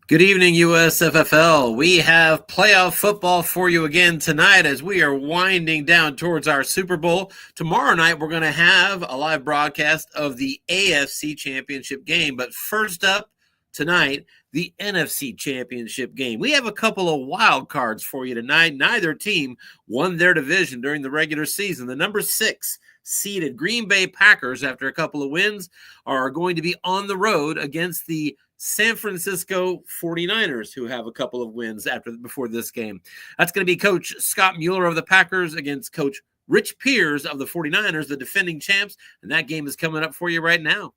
Good evening, USFFL. We have playoff football for you again tonight as we are winding down towards our Super Bowl. Tomorrow night, we're going to have a live broadcast of the AFC Championship game. But first up tonight, the NFC Championship game. We have a couple of wild cards for you tonight. Neither team won their division during the regular season. The number 6 seeded Green Bay Packers, after a couple of wins, are going to be on the road against the San Francisco 49ers, who have a couple of wins before this game. That's going to be Coach Scott Mueller of the Packers against Coach Rich Pierce of the 49ers, the defending champs, and that game is coming up for you right now.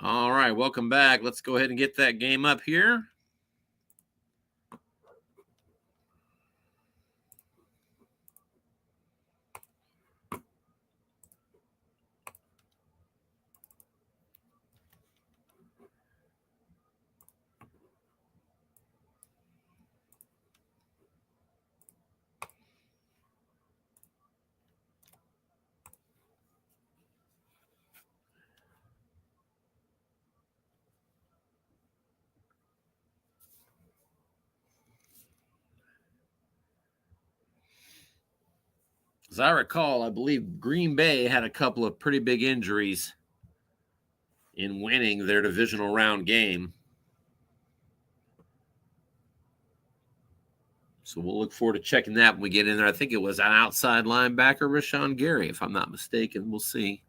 All right, welcome back. Let's go ahead and get that game up here. As I recall, I believe Green Bay had a couple of pretty big injuries in winning their divisional round game. So we'll look forward to checking that when we get in there. I think it was an outside linebacker, Rashawn Gary, if I'm not mistaken. We'll see.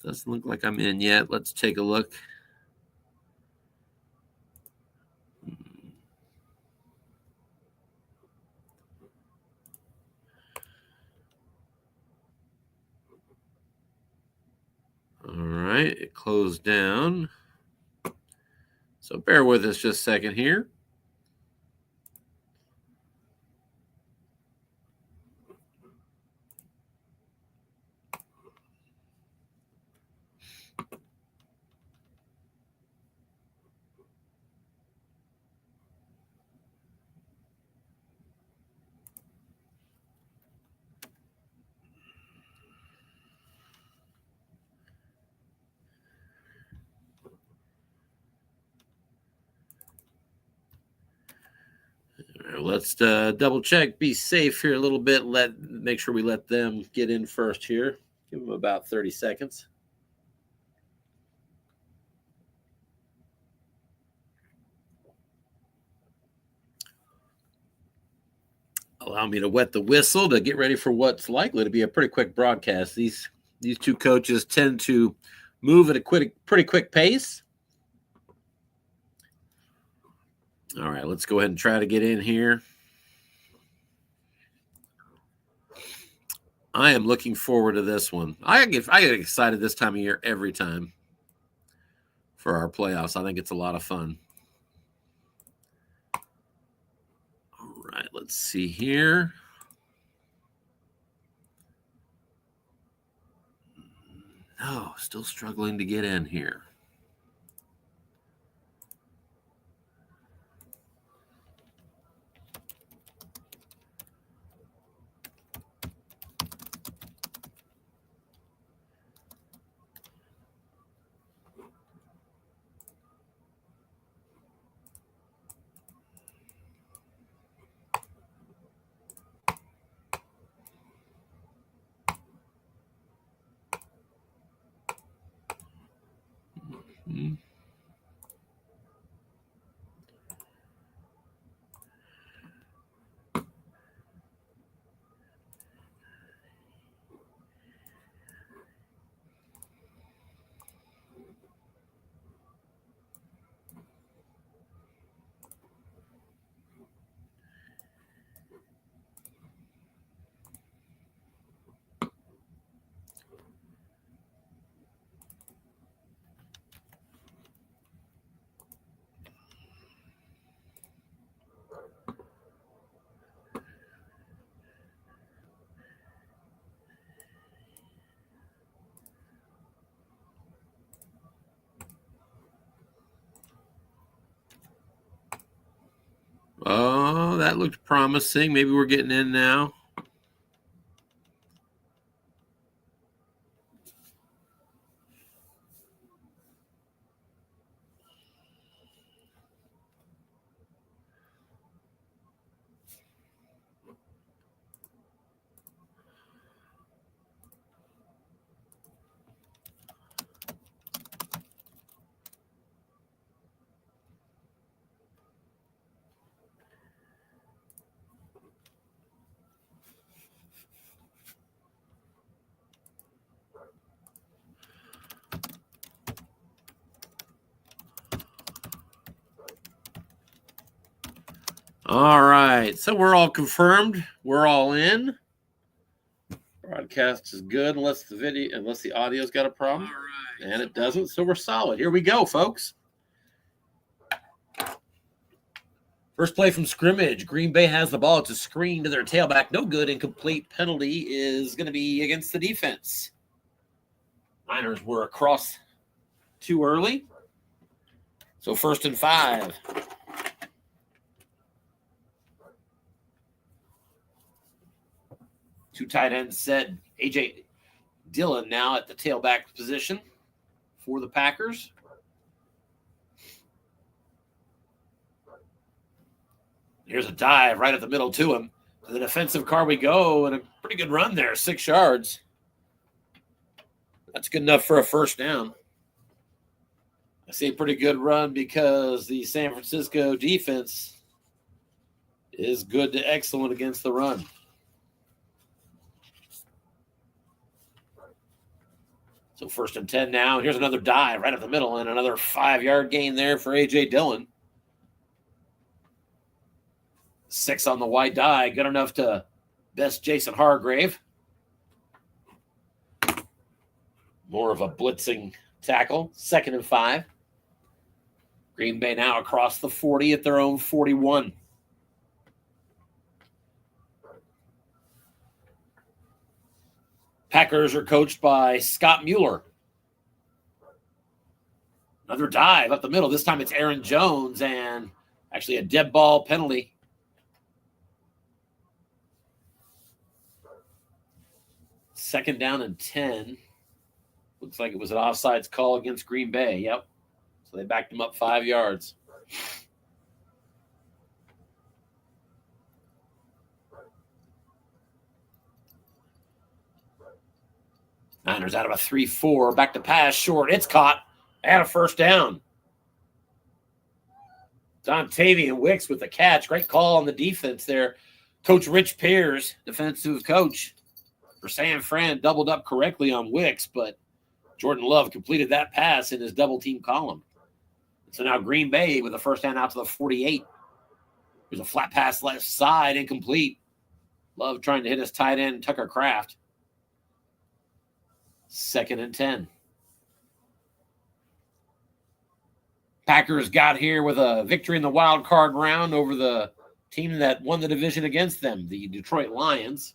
Doesn't look like I'm in yet. Let's take a look. All right, it closed down. So bear with us just a second here. Let's double check, be safe here a little bit. Make sure we let them get in first here. Give them about 30 seconds. Allow me to wet the whistle to get ready for what's likely to be a pretty quick broadcast. These two coaches tend to move at a pretty quick pace. All right, let's go ahead and try to get in here. I am looking forward to this one. I get excited this time of year every time for our playoffs. I think it's a lot of fun. All right, let's see here. No, still struggling to get in here. that looked promising. Maybe we're getting in now. All right, so we're all confirmed. We're all in. Broadcast is good unless the audio's got a problem. All right. And it doesn't, so we're solid. Here we go, folks. First play from scrimmage. Green Bay has the ball. It's a screen to their tailback. No good. Incomplete. Penalty is going to be against the defense. Niners were across too early. So 1st and 5. Two tight ends set. A.J. Dillon now at the tailback position for the Packers. Here's a dive right at the middle to him. To the defensive car we go, and a pretty good run there, 6 yards. That's good enough for a first down. I say pretty good run because the San Francisco defense is good to excellent against the run. So 1st and 10 now. Here's another dive right up the middle and another 5-yard gain there for A.J. Dillon. 6 on the wide dive. Good enough to best Jason Hargrave. More of a blitzing tackle. 2nd and 5. Green Bay now across the 40 at their own 41. Packers are coached by Scott Mueller. Another dive up the middle. This time it's Aaron Jones and actually a dead ball penalty. Second down and 10. Looks like it was an offsides call against Green Bay. Yep. So they backed him up 5 yards. Niners out of a 3-4. Back to pass, short. It's caught. And a first down. Dontavian Wicks with the catch. Great call on the defense there. Coach Rich Pears, defensive coach for San Fran, doubled up correctly on Wicks, but Jordan Love completed that pass in his double-team column. So now Green Bay with the first down out to the 48. There's a flat pass left side, incomplete. Love trying to hit his tight end, Tucker Kraft. 2nd and 10. Packers got here with a victory in the wild card round over the team that won the division against them, the Detroit Lions.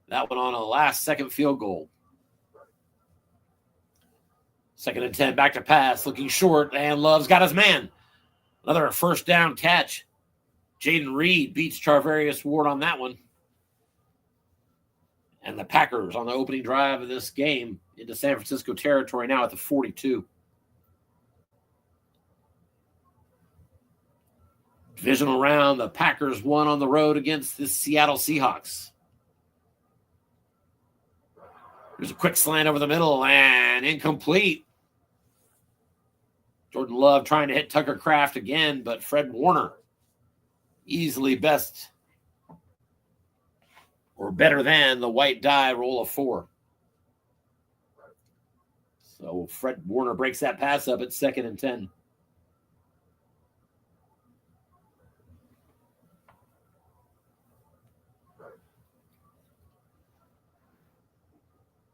That went on a last-second field goal. 2nd and 10, back to pass, looking short, and Love's got his man. Another first down catch. Jaden Reed beats Charvarius Ward on that one. And the Packers on the opening drive of this game into San Francisco territory now at the 42. Divisional round, the Packers won on the road against the Seattle Seahawks. There's a quick slant over the middle and incomplete. Jordan Love trying to hit Tucker Kraft again, but Fred Warner easily best or better than the white die roll of 4. So Fred Warner breaks that pass up at 2nd and 10.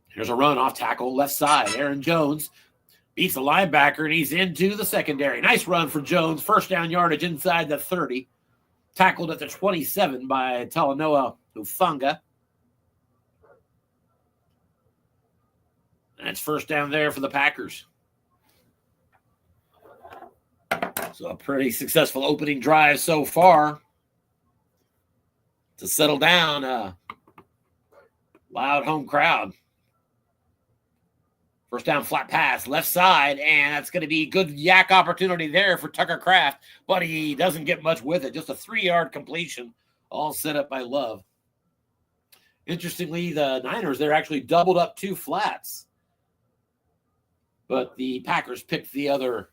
Here's a run off tackle, left side. Aaron Jones beats the linebacker, and he's into the secondary. Nice run for Jones. First down yardage inside the 30. Tackled at the 27 by Talanoa Hufanga. And it's first down there for the Packers. So a pretty successful opening drive so far. to settle down. Loud home crowd. First down, flat pass, left side, and that's going to be good yak opportunity there for Tucker Kraft, but he doesn't get much with it. Just a 3-yard completion, all set up by Love. Interestingly, the Niners, they're actually doubled up 2 flats, but the Packers picked the other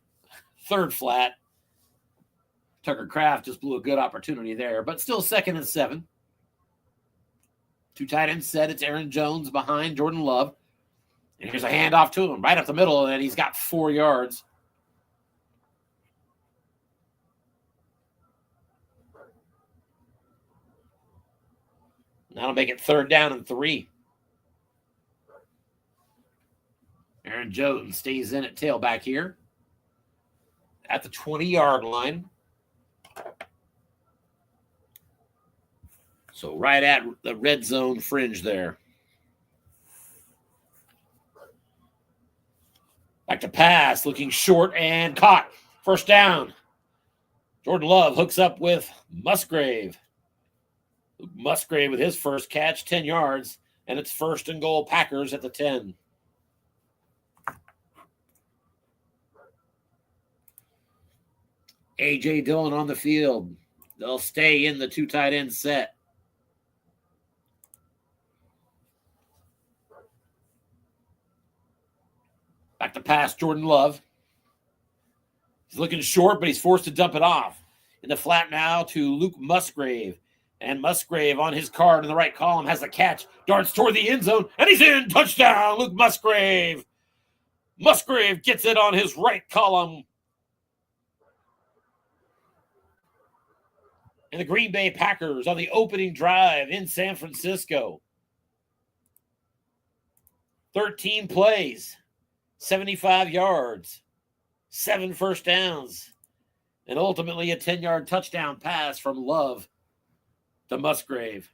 third flat. Tucker Kraft just blew a good opportunity there, but still 2nd and 7. 2 tight ends set. It's Aaron Jones behind Jordan Love. And here's a handoff to him right up the middle, and he's got 4 yards. That'll make it 3rd down and 3. Aaron Jones stays in at tailback here at the 20-yard line. So right at the red zone fringe there. Back to pass, looking short and caught. First down. Jordan Love hooks up with Musgrave. Musgrave with his first catch, 10 yards, and it's 1st and goal, Packers at the 10. A.J. Dillon on the field. They'll stay in the 2 tight end set. Back to pass, Jordan Love. He's looking short, but he's forced to dump it off. In the flat now to Luke Musgrave. And Musgrave on his card in the right column has the catch. Darts toward the end zone, and he's in. Touchdown, Luke Musgrave. Musgrave gets it on his right column. And the Green Bay Packers on the opening drive in San Francisco. 13 plays, 75 yards, 7 first downs, and ultimately a 10-yard touchdown pass from Love to Musgrave.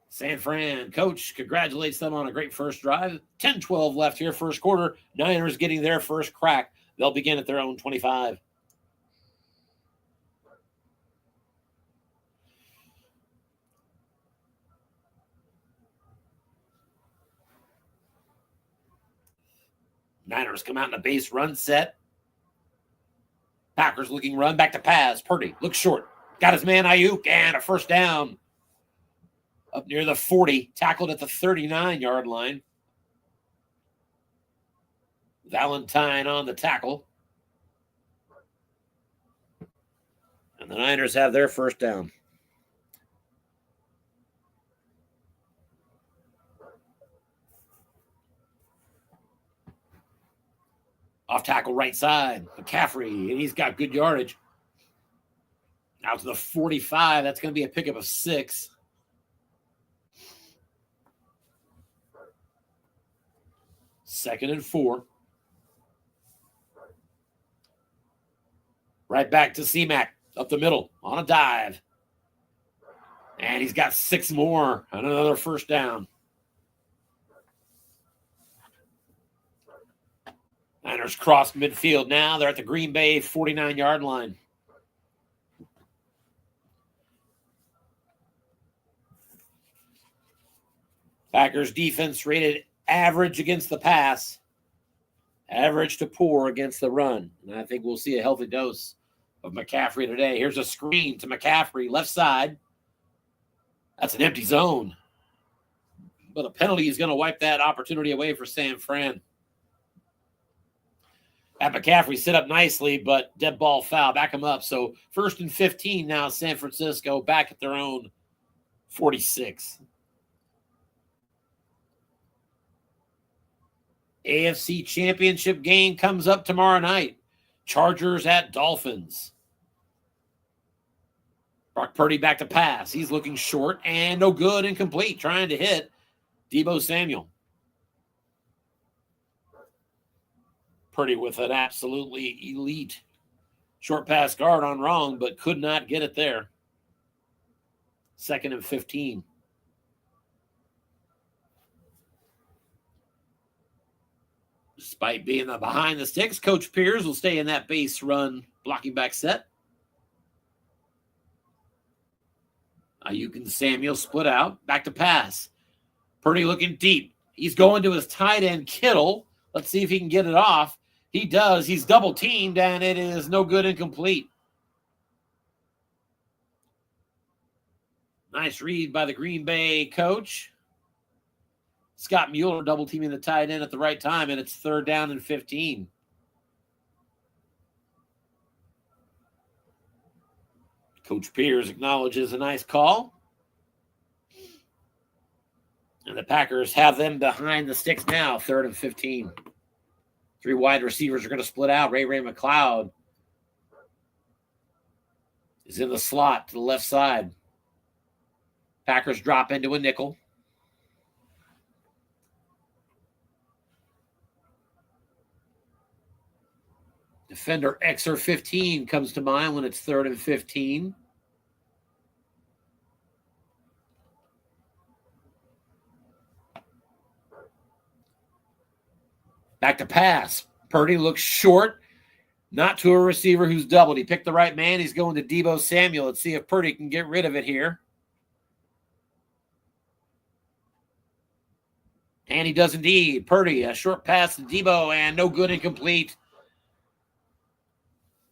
San Fran coach congratulates them on a great first drive. 10-12 left here, first quarter. Niners getting their first crack. They'll begin at their own 25. Niners come out in a base run set. Packers looking run, back to pass. Purdy looks short. Got his man Ayuk, and a first down. Up near the 40, tackled at the 39-yard line. Valentine on the tackle. And the Niners have their first down. Off tackle right side, McCaffrey, and he's got good yardage. Out to the 45, that's going to be a pickup of 6. Second and 4. Right back to C-Mac, up the middle, on a dive. And he's got 6 more, and another first down. Niners cross midfield now. They're at the Green Bay 49-yard line. Packers defense rated average against the pass, average to poor against the run. And I think we'll see a healthy dose of McCaffrey today. Here's a screen to McCaffrey, left side. That's an empty zone. But a penalty is going to wipe that opportunity away for San Fran. At McCaffrey set up nicely, but dead ball foul. Back him up. So 1st and 15 now, San Francisco back at their own 46. AFC Championship game comes up tomorrow night. Chargers at Dolphins. Brock Purdy back to pass. He's looking short and no good, incomplete. Trying to hit Deebo Samuel. Purdy with an absolutely elite short pass guard on wrong, but could not get it there. 2nd and 15. Despite being the behind the sticks, Coach Pierce will stay in that base run blocking back set. Ayuk and Samuel split out. Back to pass. Purdy looking deep. He's going to his tight end, Kittle. Let's see if he can get it off. He does. He's double teamed, and it is no good, incomplete. Nice read by the Green Bay coach. Scott Mueller double teaming the tight end at the right time, and it's 3rd down and 15. Coach Pierce acknowledges a nice call. And the Packers have them behind the sticks now, 3rd and 15. 3 wide receivers are going to split out. Ray McLeod is in the slot to the left side. Packers drop into a nickel. Defender XR15 comes to mind when it's 3rd and 15. Back to pass. Purdy looks short, not to a receiver who's doubled. He picked the right man. He's going to Deebo Samuel. Let's see if Purdy can get rid of it here. And he does indeed. Purdy, a short pass to Deebo, and no good, incomplete.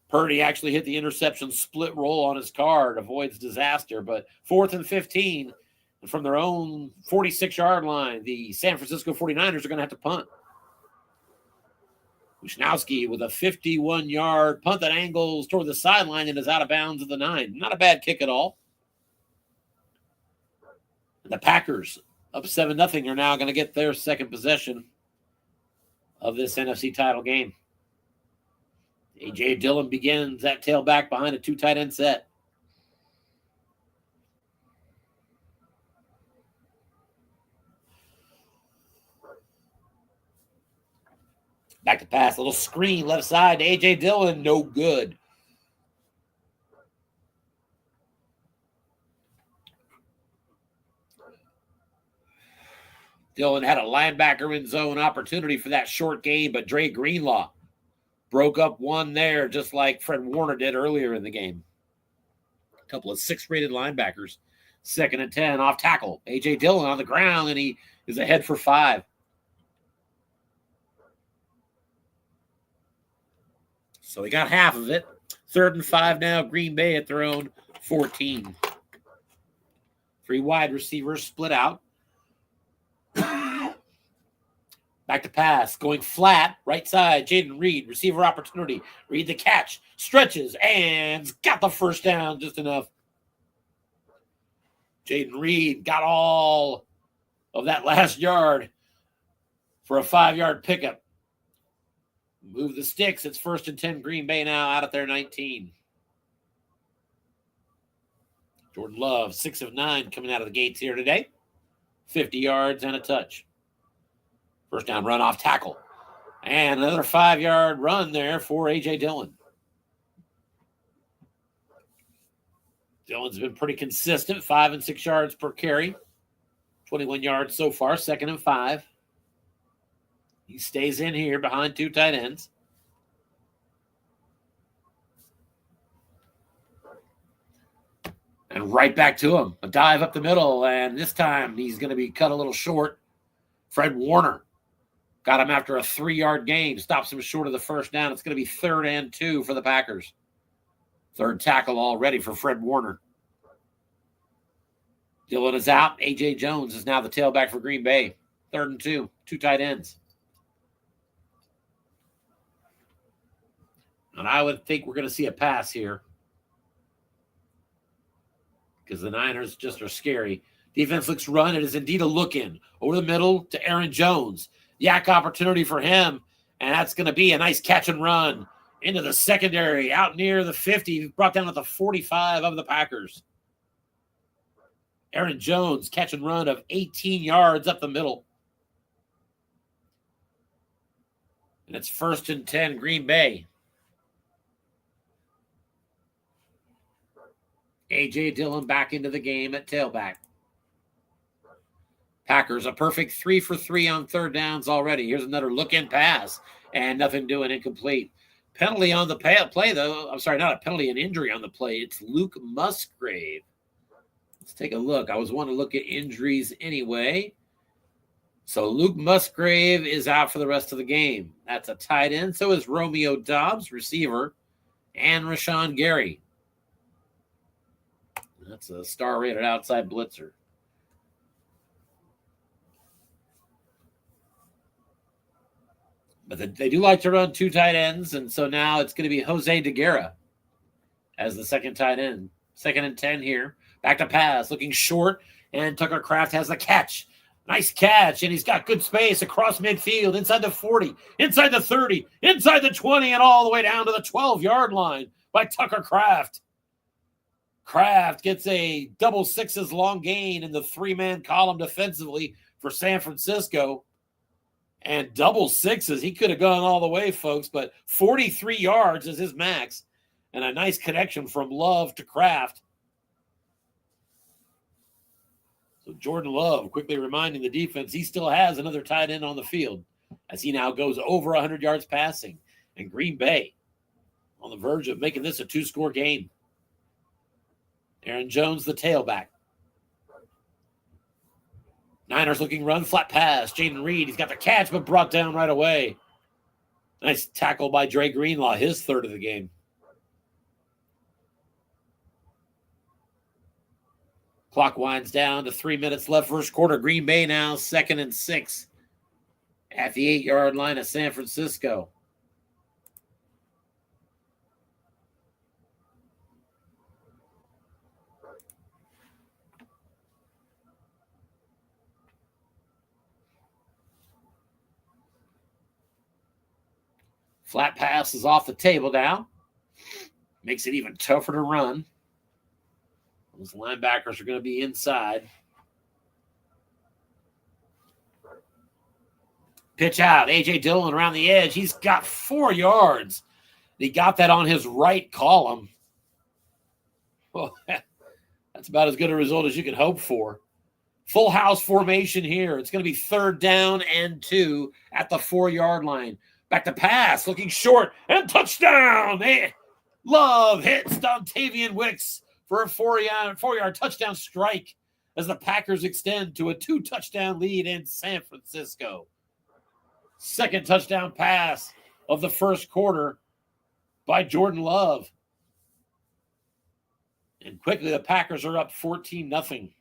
Purdy actually hit the interception split roll on his card, avoids disaster, but 4th and 15. And from their own 46-yard line, the San Francisco 49ers are going to have to punt. Wisnowski with a 51-yard punt that angles toward the sideline and is out of bounds at the 9. Not a bad kick at all. And the Packers, up 7-0, are now going to get their second possession of this NFC title game. A.J. Dillon begins that tailback behind a 2 tight end set. Back to pass, a little screen left side to A.J. Dillon, no good. Dillon had a linebacker in zone opportunity for that short game, but Dre Greenlaw broke up one there, just like Fred Warner did earlier in the game. A couple of 6-rated linebackers. 2nd and 10, off tackle. A.J. Dillon on the ground, and he is ahead for 5. So he got half of it. 3rd and 5 now, Green Bay at their own 14. 3 wide receivers split out. Back to pass, going flat, right side, Jaden Reed, receiver opportunity. Reed the catch, stretches, and got the first down just enough. Jaden Reed got all of that last yard for a 5-yard pickup. Move the sticks. It's 1st and 10, Green Bay now out at their 19. Jordan Love, 6 of 9 coming out of the gates here today. 50 yards and a touch. First down run off tackle. And another 5-yard run there for A.J. Dillon. Dillon's been pretty consistent, 5 and 6 yards per carry. 21 yards so far, 2nd and 5. He stays in here behind 2 tight ends. And right back to him. A dive up the middle, and this time he's going to be cut a little short. Fred Warner got him after a 3-yard gain. Stops him short of the first down. It's going to be 3rd and 2 for the Packers. 3rd tackle already for Fred Warner. Dillon is out. A.J. Jones is now the tailback for Green Bay. 3rd and 2. 2 tight ends. And I would think we're going to see a pass here, because the Niners just are scary. Defense looks run. It is indeed a look-in. Over the middle to Aaron Jones. Yak opportunity for him, and that's going to be a nice catch and run into the secondary, out near the 50, brought down at the 45 of the Packers. Aaron Jones, catch and run of 18 yards up the middle. And it's 1st and 10, Green Bay. A.J. Dillon back into the game at tailback. Packers a perfect 3 for 3 on 3rd downs already. Here's another look-in pass, and nothing doing, incomplete. Penalty on the play, though. I'm sorry, not a penalty, an injury on the play. It's Luke Musgrave. Let's take a look. I was wanting to look at injuries anyway. So Luke Musgrave is out for the rest of the game. That's a tight end. So is Romeo Dobbs, receiver, and Rashawn Gary. That's a star-rated outside blitzer. But they do like to run two tight ends, and so now it's going to be Jose DeGuerra as the second tight end. 2nd and 10 here. Back to pass, looking short, and Tucker Kraft has the catch. Nice catch, and he's got good space across midfield, inside the 40, inside the 30, inside the 20, and all the way down to the 12-yard line by Tucker Kraft. Kraft gets a double sixes long gain in the three-man column defensively for San Francisco. And double sixes, he could have gone all the way, folks, but 43 yards is his max. And a nice connection from Love to Kraft. So Jordan Love quickly reminding the defense he still has another tight end on the field as he now goes over 100 yards passing. And Green Bay on the verge of making this a 2-score game. Aaron Jones, the tailback. Niners looking run, flat pass. Jaden Reed, he's got the catch, but brought down right away. Nice tackle by Dre Greenlaw, his third of the game. Clock winds down to 3 minutes left first quarter. Green Bay now 2nd and 6 at the 8-yard line of San Francisco. Flat pass is off the table now. Makes it even tougher to run. Those linebackers are going to be inside. Pitch out. A.J. Dillon around the edge. He's got 4 yards. He got that on his right column. Well, that's about as good a result as you can hope for. Full house formation here. It's going to be 3rd down and 2 at the 4-yard line. Back to pass, looking short, and touchdown. Love hits Dontavian Wicks for a 4-yard touchdown strike as the Packers extend to a 2-touchdown lead in San Francisco. 2nd touchdown pass of the first quarter by Jordan Love. And quickly the Packers are up 14-0.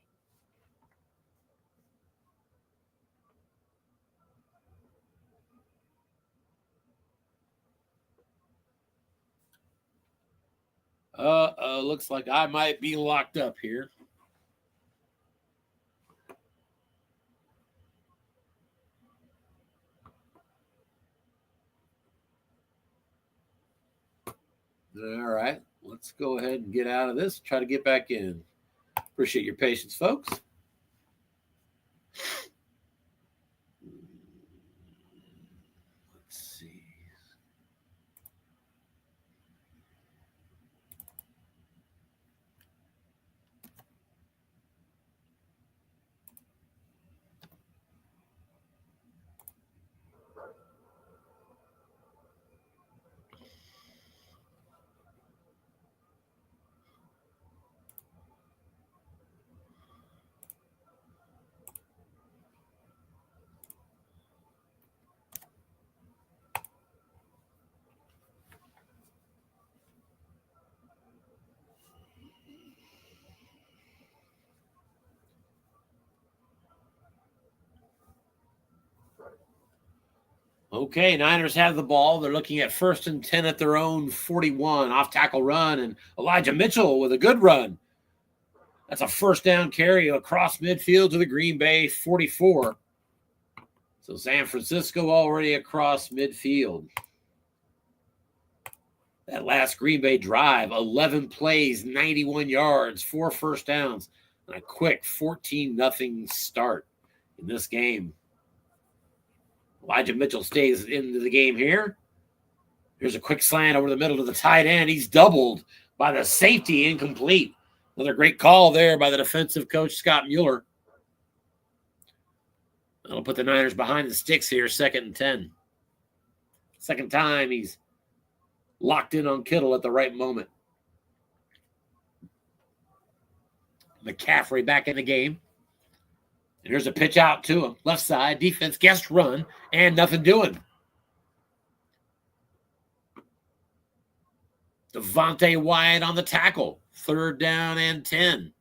Looks like I might be locked up here. All right, let's go ahead and get out of this. Try to get back in. Appreciate your patience, folks. Let's see. Okay, Niners have the ball. They're looking at 1st and 10 at their own 41. Off-tackle run, and Elijah Mitchell with a good run. That's a 1st down carry across midfield to the Green Bay 44. So San Francisco already across midfield. That last Green Bay drive, 11 plays, 91 yards, 4 first downs, and a quick 14-0 start in this game. Elijah Mitchell stays into the game here. Here's a quick slant over the middle to the tight end. He's doubled by the safety, incomplete. Another great call there by the defensive coach, Scott Mueller. That'll put the Niners behind the sticks here, 2nd and 10. Second time he's locked in on Kittle at the right moment. McCaffrey back in the game. And here's a pitch out to him. Left side, defense guessed run, and nothing doing. Devontae Wyatt on the tackle. 3rd down and 10.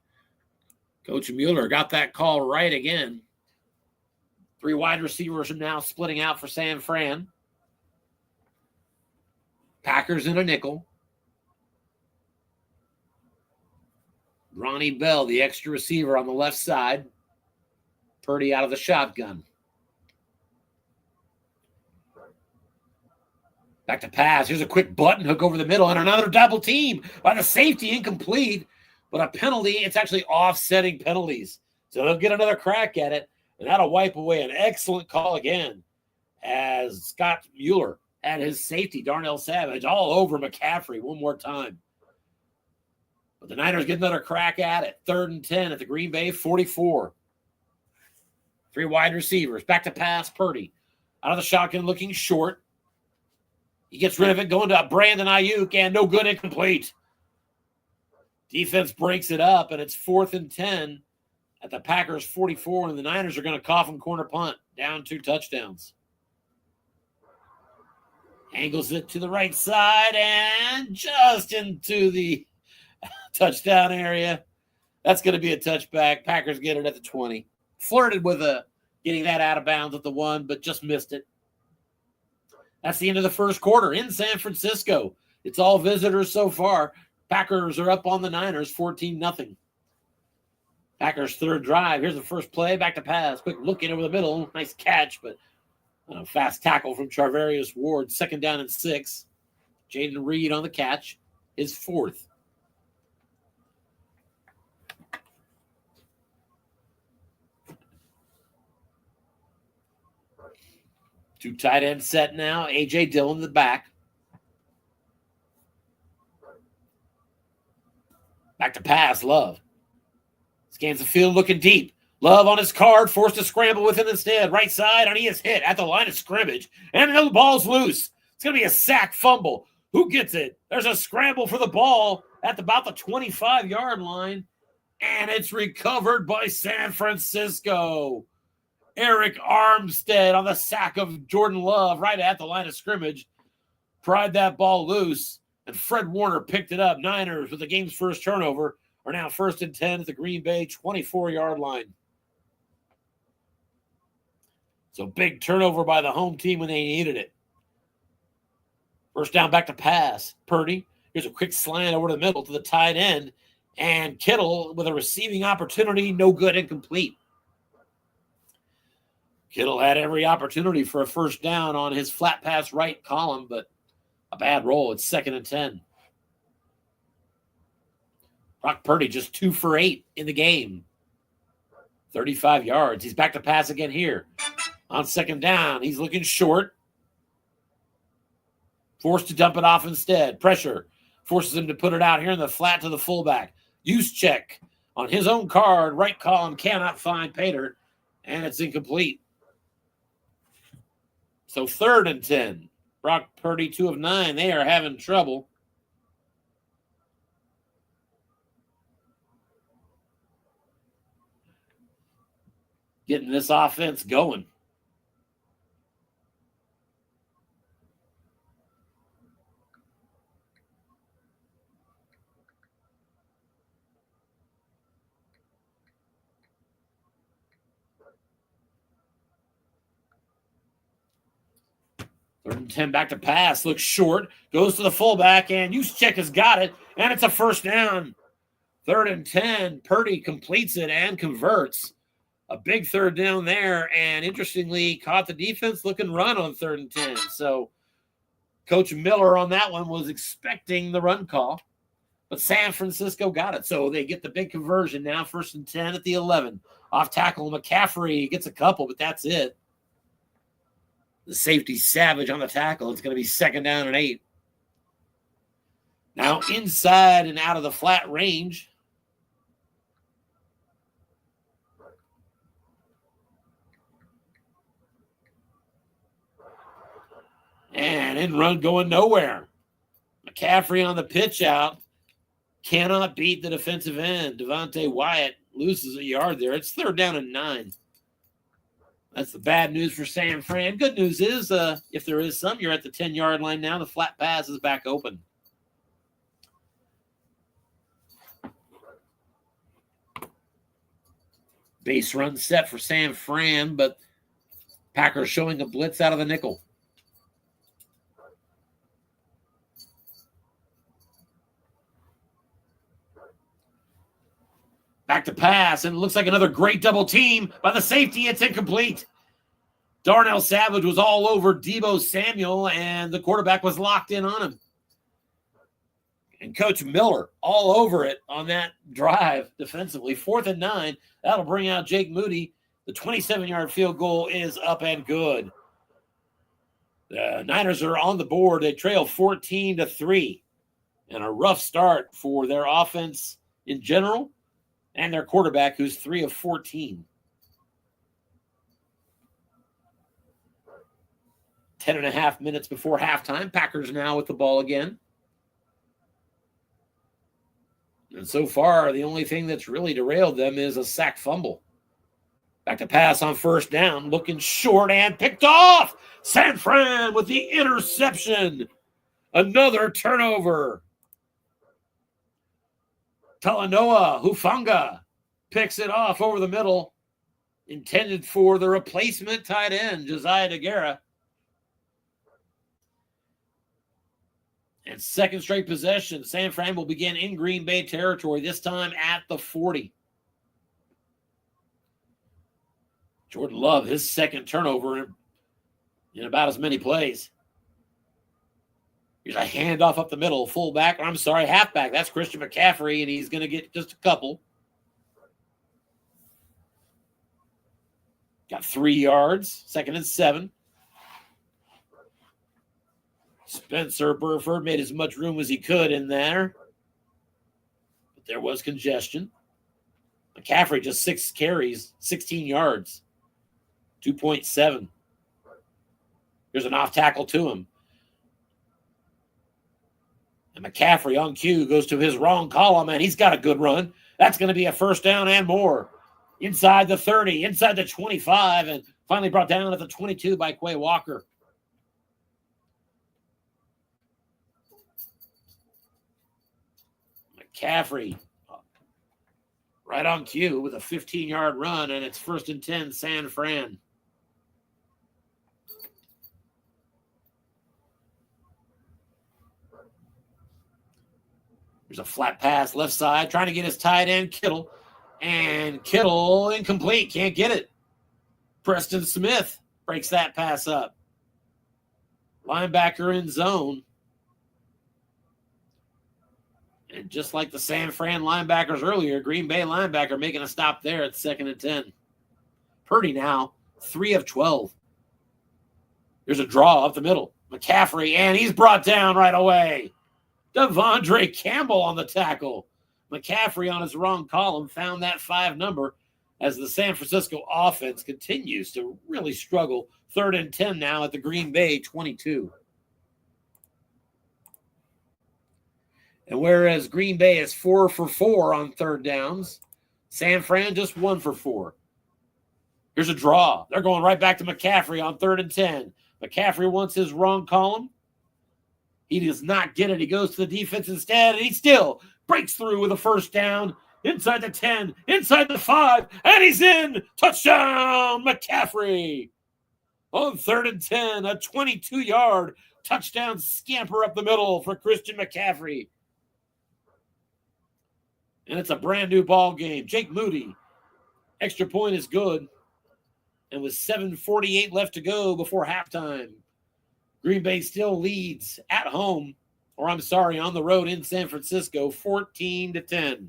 Coach Mueller got that call right again. 3 wide receivers are now splitting out for San Fran. Packers in a nickel. Ronnie Bell, the extra receiver on the left side. Purdy out of the shotgun. Back to pass. Here's a quick button hook over the middle and another double team by the safety, incomplete. But a penalty, it's actually offsetting penalties. So they'll get another crack at it, and that'll wipe away an excellent call again as Scott Mueller had his safety, Darnell Savage, all over McCaffrey one more time. But the Niners get another crack at it. 3rd and 10 at the Green Bay 44. 3 wide receivers. Back to pass, Purdy. Out of the shotgun, looking short. He gets rid of it, going to Brandon Ayuk, and no good, incomplete. Defense breaks it up, and it's 4th and 10 at the Packers 44, and the Niners are going to coffin corner punt, down 2 touchdowns. Angles it to the right side, and just into the touchdown area. That's going to be a touchback. Packers get it at the 20. Flirted with getting that out of bounds at the 1, but just missed it. That's the end of the first quarter in San Francisco. It's all visitors so far. Packers are up on the Niners, 14-0. Packers' 3rd drive. Here's the first play. Back to pass. Quick look in over the middle. Nice catch, but fast tackle from Charvarius Ward. 2nd down and 6. Jaden Reed on the catch. His 4th. Two tight end set now. A.J. Dillon in the back. Back to pass, Love. Scans the field looking deep. Love on his card, forced to scramble with him instead. Right side, and he is hit at the line of scrimmage. And the ball's loose. It's going to be a sack fumble. Who gets it? There's a scramble for the ball at about the 25-yard line. And it's recovered by San Francisco. Eric Armstead on the sack of Jordan Love right at the line of scrimmage. Pried that ball loose, and Fred Warner picked it up. Niners, with the game's first turnover, are now 1st and 10 at the Green Bay 24-yard line. So big turnover by the home team when they needed it. First down, back to pass. Purdy. Here's a quick slant over the middle to the tight end. And Kittle with a receiving opportunity, no good, incomplete. Kittle had every opportunity for a first down on his flat pass right column, but a bad roll. It's 2nd and 10. Brock Purdy just 2 for 8 in the game. 35 yards. He's back to pass again here. On 2nd down, he's looking short. Forced to dump it off instead. Pressure forces him to put it out here in the flat to the fullback. Juszczyk on his own card. Right column cannot find Pater, and it's incomplete. So 3rd and 10. Brock Purdy, 2 of 9. They are having trouble. Getting this offense going. Third and 10, back to pass. Looks short. Goes to the fullback, and Juszczyk has got it, and it's a first down. 3rd and 10. Purdy completes it and converts. A big 3rd down there, and interestingly, caught the defense looking run on 3rd and 10. So Coach Miller on that one was expecting the run call, but San Francisco got it. So they get the big conversion now, 1st and 10 at the 11. Off tackle, McCaffrey gets a couple, but that's it. The safety Savage on the tackle. It's going to be 2nd down and 8. Now inside and out of the flat range. And in run going nowhere. McCaffrey on the pitch out. cannot beat the defensive end. Devontae Wyatt loses a yard there. It's 3rd down and 9. That's the bad news for San Fran. Good news is, if there is some, you're at the 10-yard line now. The flat pass is back open. Base run set for San Fran, but Packers showing a blitz out of the nickel. Back to pass, and it looks like another great double team by the safety. It's incomplete. Darnell Savage was all over Deebo Samuel, and the quarterback was locked in on him. And Coach Miller all over it on that drive defensively. 4th and 9. That'll bring out Jake Moody. The 27-yard field goal is up and good. The Niners are on the board. They trail 14-3. And a rough start for their offense in general and their quarterback, who's 3 of 14. 10.5 minutes before halftime. Packers now with the ball again. And so far, the only thing that's really derailed them is a sack fumble. Back to pass on 1st down, looking short and picked off. San Fran with the interception. Another turnover. Talanoa Hufanga picks it off over the middle. Intended for the replacement tight end, Josiah DeGuara. And 2nd straight possession, San Fran will begin in Green Bay territory, this time at the 40. Jordan Love, his 2nd turnover in about as many plays. Here's a handoff up the middle, halfback. That's Christian McCaffrey, and he's going to get just a couple. Got 3 yards, 2nd and 7. Spencer Burford made as much room as he could in there. But there was congestion. McCaffrey just 6 carries, 16 yards, 2.7. Here's an off tackle to him. And McCaffrey on cue goes to his wrong column, and he's got a good run. That's going to be a 1st down and more. Inside the 30, inside the 25, and finally brought down at the 22 by Quay Walker. McCaffrey right on cue with a 15-yard run, and it's 1st and 10, San Fran. There's a flat pass left side, trying to get his tight end, Kittle. And Kittle incomplete, can't get it. Preston Smith breaks that pass up. Linebacker in zone. And just like the San Fran linebackers earlier, Green Bay linebacker making a stop there at 2nd and 10. Purdy now, 3 of 12. There's a draw up the middle. McCaffrey, and he's brought down right away. Devondre Campbell on the tackle. McCaffrey on his wrong column found that 5 number as the San Francisco offense continues to really struggle. 3rd and 10 now at the Green Bay 22. And whereas Green Bay is 4 for 4 on 3rd downs, San Fran just 1 for 4. Here's a draw. They're going right back to McCaffrey on 3rd and 10. McCaffrey wants his wrong column. He does not get it. He goes to the defense instead, and he still breaks through with a 1st down. Inside the 10, inside the 5, and he's in. Touchdown, McCaffrey. On 3rd and 10, a 22-yard touchdown scamper up the middle for Christian McCaffrey. And it's a brand new ball game. Jake Moody, extra point is good. And with 7:48 left to go before halftime, Green Bay still leads at home, on the road in San Francisco, 14-10.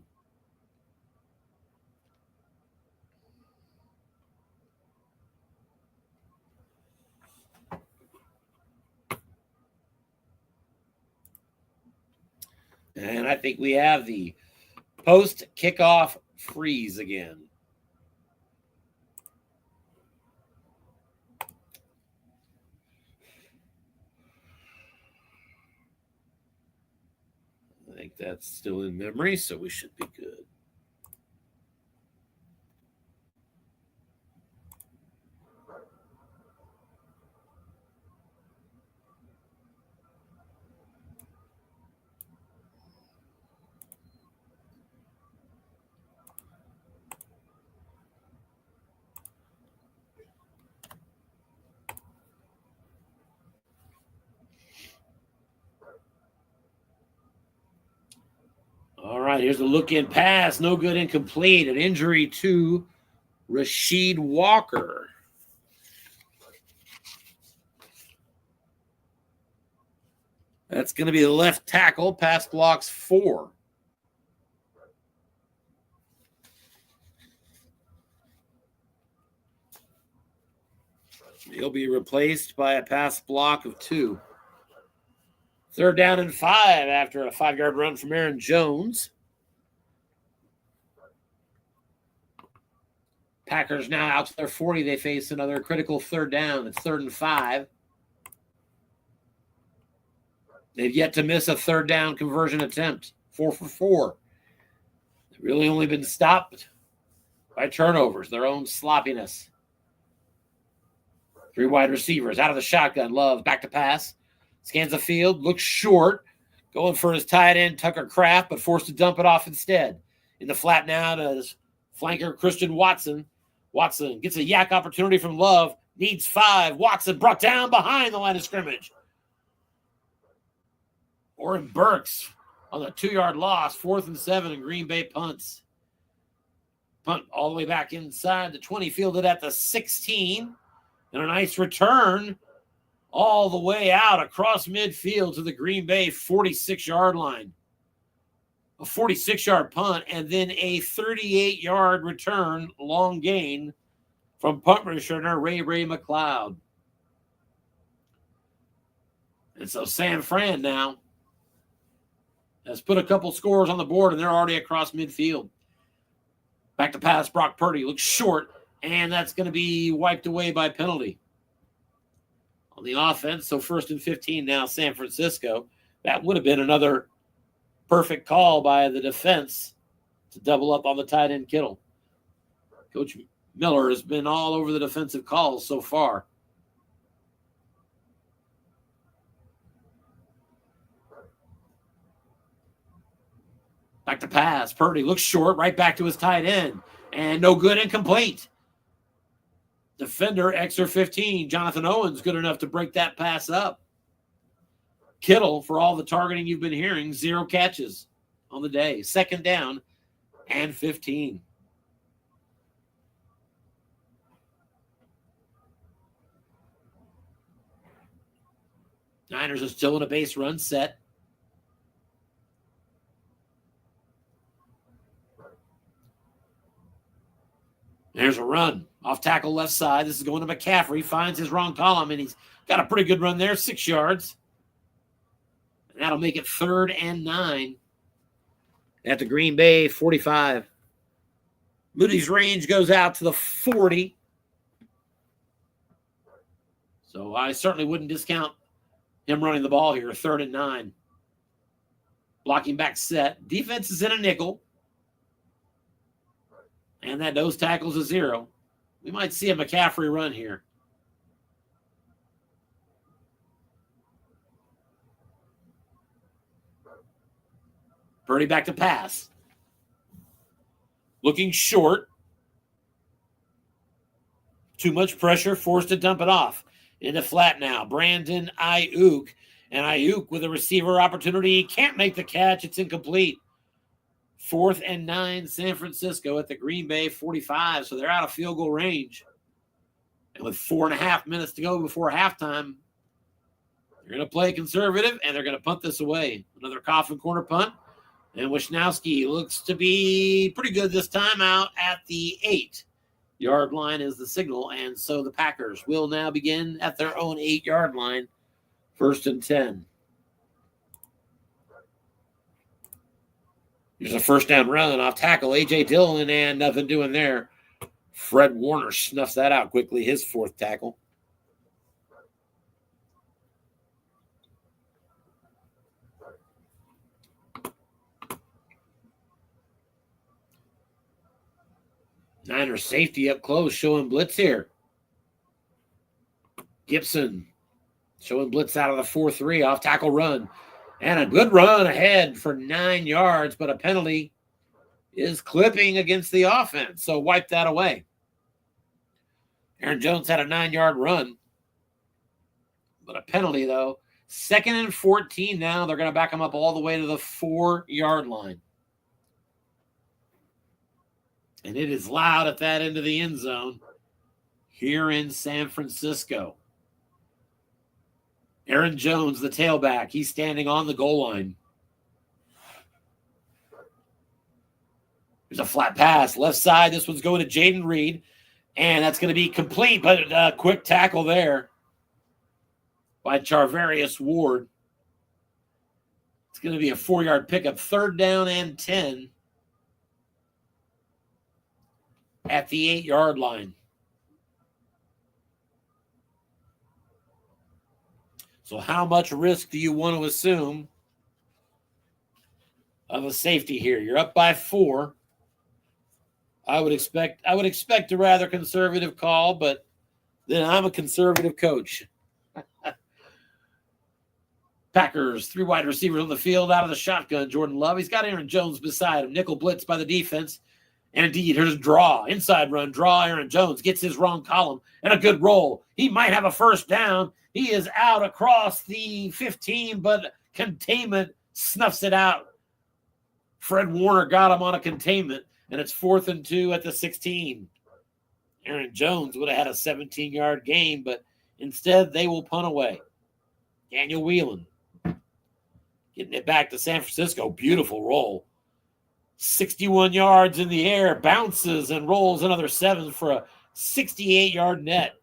And I think we have the post-kickoff freeze again. think that's still in memory, so we should be good. All right, here's a look-in pass. No good, incomplete. An injury to Rasheed Walker. That's going to be the left tackle. Pass blocks 4. He'll be replaced by a pass block of 2. 3rd down and 5 after a 5-yard run from Aaron Jones. Packers now out to their 40. They face another critical 3rd down. It's 3rd and 5. They've yet to miss a 3rd down conversion attempt. 4 for 4. They've really only been stopped by turnovers, their own sloppiness. 3 wide receivers out of the shotgun. Love back to pass. Scans the field, looks short, going for his tight end, Tucker Kraft, but forced to dump it off instead. In the flat now to his flanker, Christian Watson. Watson gets a yak opportunity from Love, needs 5. Watson brought down behind the line of scrimmage. Oren Burks on the 2-yard loss, 4th and 7, and Green Bay punts. Punt all the way back inside the 20, fielded at the 16, and a nice return all the way out across midfield to the Green Bay 46-yard line. A 46-yard punt, and then a 38-yard return, long gain from punt returner Ray McLeod. And so San Fran now has put a couple scores on the board, and they're already across midfield. Back to pass, Brock Purdy looks short, and that's going to be wiped away by penalty. On the offense, so 1st and 15 now, San Francisco. That would have been another perfect call by the defense to double up on the tight end Kittle. Coach Miller has been all over the defensive calls so far. Back to pass. Purdy looks short, right back to his tight end. And no good, incomplete. Defender, Xer 15, Jonathan Owens, good enough to break that pass up. Kittle, for all the targeting you've been hearing, 0 catches on the day. 2nd down and 15. Niners are still in a base run set. There's a run. Off tackle left side. This is going to McCaffrey. Finds his wrong column, and he's got a pretty good run there, 6 yards. And that'll make it 3rd and 9 at the Green Bay 45. Moody's range goes out to the 40. So I certainly wouldn't discount him running the ball here, 3rd and 9. Blocking back set. Defense is in a nickel. And that nose tackle's a 0. We might see a McCaffrey run here. Purdy back to pass. Looking short. Too much pressure, forced to dump it off. Into flat now. Brandon Ayuk. And Ayuk with a receiver opportunity. He can't make the catch. It's incomplete. 4th and 9, San Francisco at the Green Bay 45. So they're out of field goal range. And with 4.5 minutes to go before halftime, they're going to play conservative, and they're going to punt this away. Another coffin corner punt. And Wisnowski looks to be pretty good this time, out at the 8-yard line is the signal. And so the Packers will now begin at their own 8-yard line, 1st and 10. Here's a 1st down run off tackle, A.J. Dillon, and nothing doing there. Fred Warner snuffs that out quickly, his 4th tackle. Niners safety up close, showing blitz here. Gibson showing blitz out of the 4-3, off tackle run. And a good run ahead for 9 yards, but a penalty is clipping against the offense. So wipe that away. Aaron Jones had a 9-yard run, but a penalty, though. 2nd and 14 now. They're going to back him up all the way to the 4-yard line. And it is loud at that end of the end zone here in San Francisco. Aaron Jones, the tailback, he's standing on the goal line. There's a flat pass, left side. This one's going to Jaden Reed, and that's going to be complete, but a quick tackle there by Charvarius Ward. It's going to be a 4-yard pickup, 3rd down and 10 at the 8-yard line. So how much risk do you want to assume of a safety here? You're up by 4. I would expect a rather conservative call, but then I'm a conservative coach. Packers, 3 wide receivers on the field out of the shotgun. Jordan Love, he's got Aaron Jones beside him. Nickel blitz by the defense. And indeed, here's a draw. Inside run, draw. Aaron Jones gets his wrong column and a good roll. He might have a 1st down. He is out across the 15, but containment snuffs it out. Fred Warner got him on a containment, and it's 4th and 2 at the 16. Aaron Jones would have had a 17-yard gain, but instead they will punt away. Daniel Whelan getting it back to San Francisco. Beautiful roll. 61 yards in the air, bounces and rolls another 7 for a 68-yard net.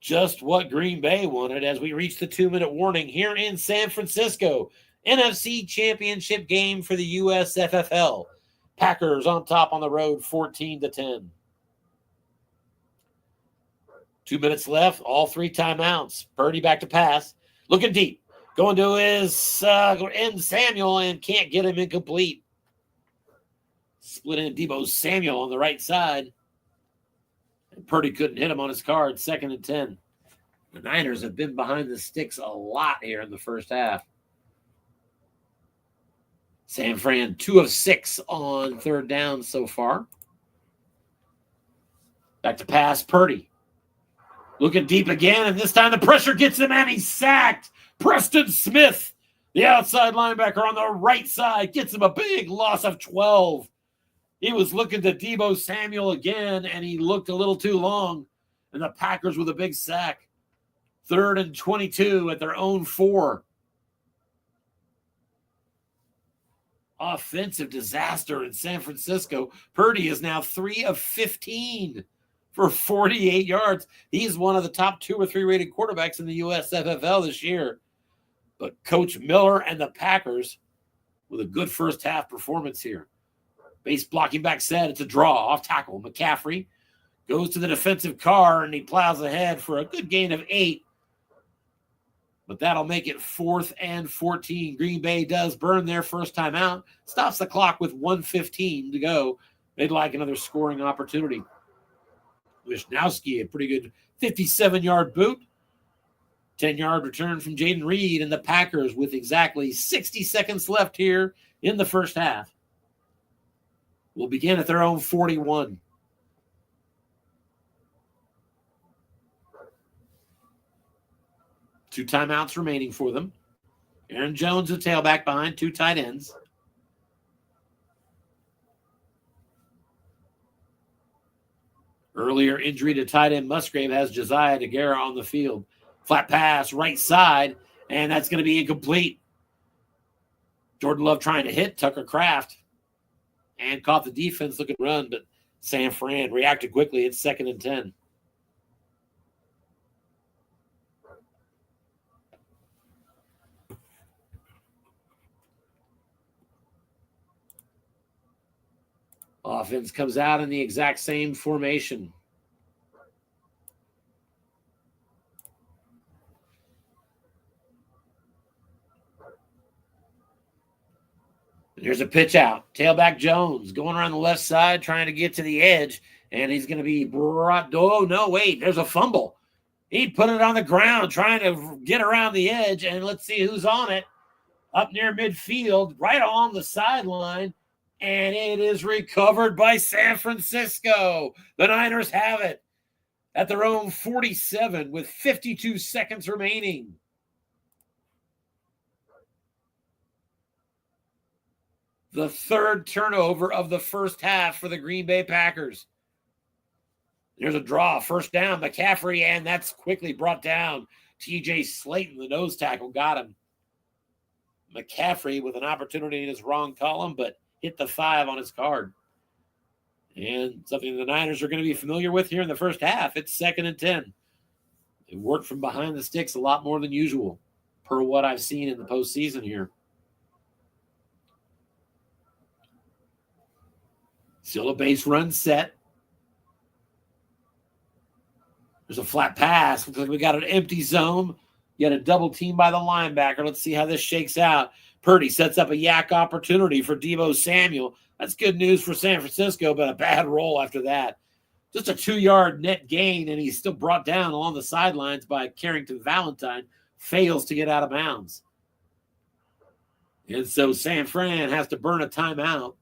Just what Green Bay wanted as we reach the 2-minute warning here in San Francisco. NFC Championship game for the USFFL. Packers on top on the road, 14-10. 2 minutes left, all 3 timeouts. Purdy back to pass. Looking deep. Going to his end Samuel and can't get him incomplete. Split in Deebo Samuel on the right side. And Purdy couldn't hit him on his card, 2nd and 10. The Niners have been behind the sticks a lot here in the first half. San Fran, 2 of 6 on 3rd down so far. Back to pass, Purdy. Looking deep again, and this time the pressure gets him, and he's sacked. Preston Smith, the outside linebacker on the right side, gets him a big loss of 12. He was looking to Deebo Samuel again, and he looked a little too long. And the Packers with a big sack. 3rd and 22 at their own 4. Offensive disaster in San Francisco. Purdy is now 3 of 15 for 48 yards. He's one of the top 2 or 3 rated quarterbacks in the USFFL this year. But Coach Miller and the Packers with a good first half performance here. Base blocking back set. It's a draw off tackle. McCaffrey goes to the defensive car and he plows ahead for a good gain of 8. But that'll make it 4th and 14. Green Bay does burn their first time out. Stops the clock with 1:15 to go. They'd like another scoring opportunity. Wisnowski, a pretty good 57-yard boot. 10-yard return from Jaden Reed, and the Packers with exactly 60 seconds left here in the first half will begin at their own 41. Two timeouts remaining for them. Aaron Jones, the tailback behind 2 tight ends. Earlier injury to tight end Musgrave has Josiah DeGuara on the field. Flat pass, right side, and that's going to be incomplete. Jordan Love trying to hit Tucker Kraft and caught the defense looking run, but San Fran reacted quickly. It's 2nd and 10. Offense comes out in the exact same formation. There's a pitch out. Tailback Jones going around the left side, trying to get to the edge, and he's going to be brought. Oh, no, wait, there's a fumble. He put it on the ground, trying to get around the edge, and let's see who's on it. Up near midfield, right on the sideline, and it is recovered by San Francisco. The Niners have it at their own 47 with 52 seconds remaining. The third turnover of the first half for the Green Bay Packers. There's a draw, first down, McCaffrey, and that's quickly brought down. TJ Slayton, the nose tackle, got him. McCaffrey with an opportunity in his wrong column, but hit the 5 on his card. And something the Niners are going to be familiar with here in the first half. It's 2nd and 10. They worked from behind the sticks a lot more than usual, per what I've seen in the postseason here. Still a base run set. There's a flat pass. Looks like we got an empty zone. You had a double team by the linebacker. Let's see how this shakes out. Purdy sets up a yak opportunity for Deebo Samuel. That's good news for San Francisco, but a bad roll after that. Just a 2-yard net gain, and he's still brought down along the sidelines by Carrington Valentine. Fails to get out of bounds. And so San Fran has to burn a timeout.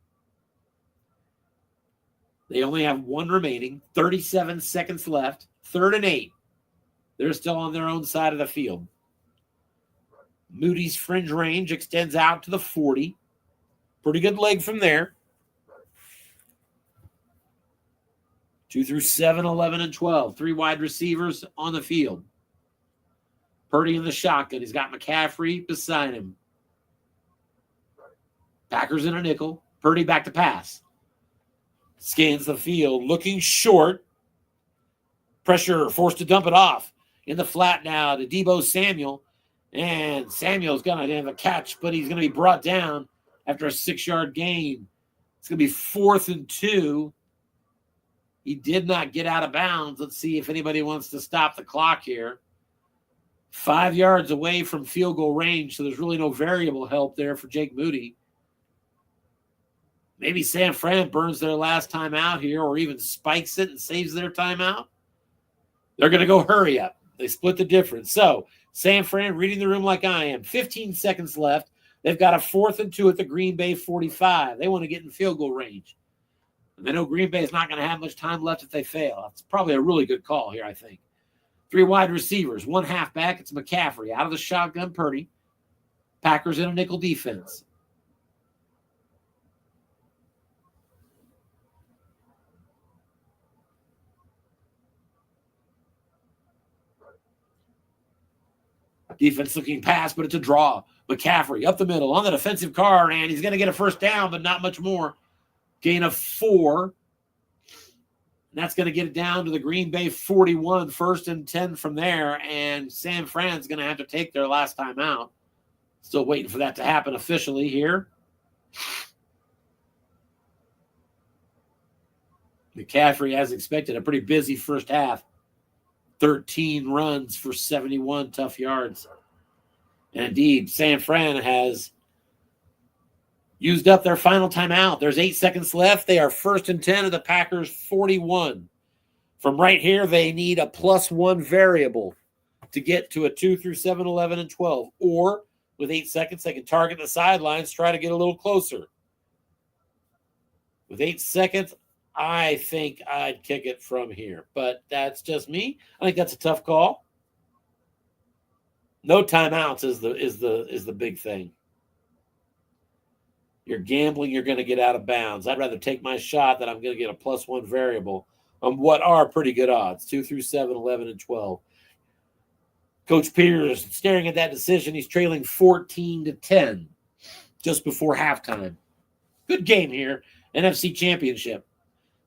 They only have one remaining, 37 seconds left, 3rd and 8. They're still on their own side of the field. Moody's fringe range extends out to the 40. Pretty good leg from there. 2 through 7, 11, and 12. 3 wide receivers on the field. Purdy in the shotgun. He's got McCaffrey beside him. Packers in a nickel. Purdy back to pass. Scans the field, looking short. Pressure, forced to dump it off. In the flat now to Deebo Samuel. And Samuel's going to have a catch, but he's going to be brought down after a 6-yard gain. It's going to be 4th and 2. He did not get out of bounds. Let's see if anybody wants to stop the clock here. 5 yards away from field goal range, so there's really no variable help there for Jake Moody. Maybe San Fran burns their last time out here or even spikes it and saves their timeout. They're going to go hurry up. They split the difference. So San Fran reading the room like I am. 15 seconds left. They've got a 4th and 2 at the Green Bay 45. They want to get in field goal range. And they know Green Bay is not going to have much time left if they fail. That's probably a really good call here, I think. 3 wide receivers, 1 halfback. It's McCaffrey. Out of the shotgun, Purdy. Packers in a nickel defense. Defense looking pass, but it's a draw. McCaffrey up the middle on the defensive card, and he's going to get a first down, but not much more. Gain of 4. And that's going to get it down to the Green Bay 41, 1st and 10 from there, and San Fran's going to have to take their last time out. Still waiting for that to happen officially here. McCaffrey, as expected, a pretty busy first half. 13 runs for 71 tough yards. And indeed, San Fran has used up their final timeout. There's 8 seconds left. They are 1st and 10 of the Packers 41. From right here, they need a +1 variable to get to a 2 through 7, 11, and 12. Or with 8 seconds, they can target the sidelines, try to get a little closer. With 8 seconds, I think I'd kick it from here, but that's just me. I think that's a tough call. No timeouts is the big thing. You're gambling, you're going to get out of bounds. I'd rather take my shot that I'm going to get a +1 variable on what are pretty good odds, 2 through 7, 11, and 12. Coach Pierce staring at that decision. He's trailing 14-10 just before halftime. Good game here, NFC Championship.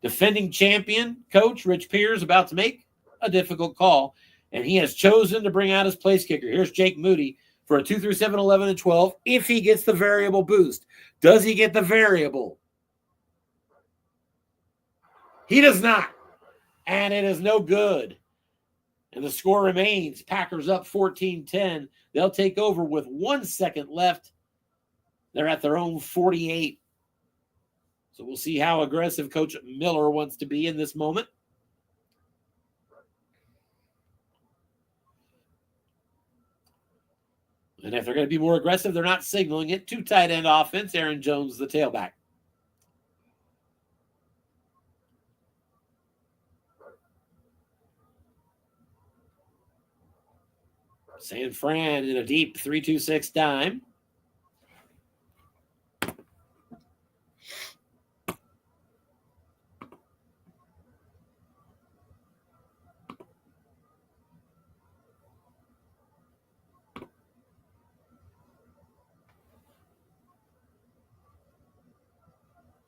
Defending champion, Coach Rich Pierce, about to make a difficult call, and he has chosen to bring out his place kicker. Here's Jake Moody for a 2 through 7, 11, and 12 if he gets the variable boost. Does he get the variable? He does not, and it is no good. And the score remains Packers up 14-10. They'll take over with 1 second left They're at their own 48. So we'll see how aggressive Coach Miller wants to be in this moment. And if they're going to be more aggressive, they're not signaling it. 2 tight end offense. Aaron Jones, the tailback. San Fran in a deep 3-2-6 dime.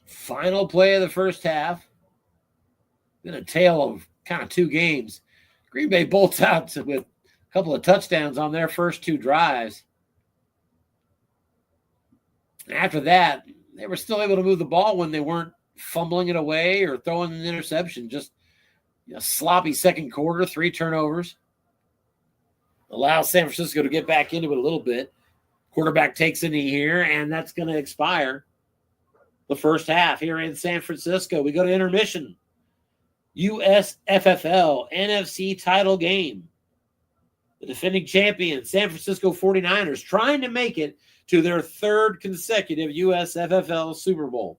Final play of the first half. Been a tale of kind of 2 games. Green Bay bolts out with a couple of touchdowns on their first 2 drives. After that, they were still able to move the ball when they weren't fumbling it away or throwing an interception. Just sloppy second quarter, 3 turnovers. Allows San Francisco to get back into it a little bit. Quarterback takes a knee here, and that's going to expire the first half here in San Francisco. We go to intermission. USFFL NFC title game. The defending champion, San Francisco 49ers, trying to make it to their 3rd consecutive USFFL Super Bowl.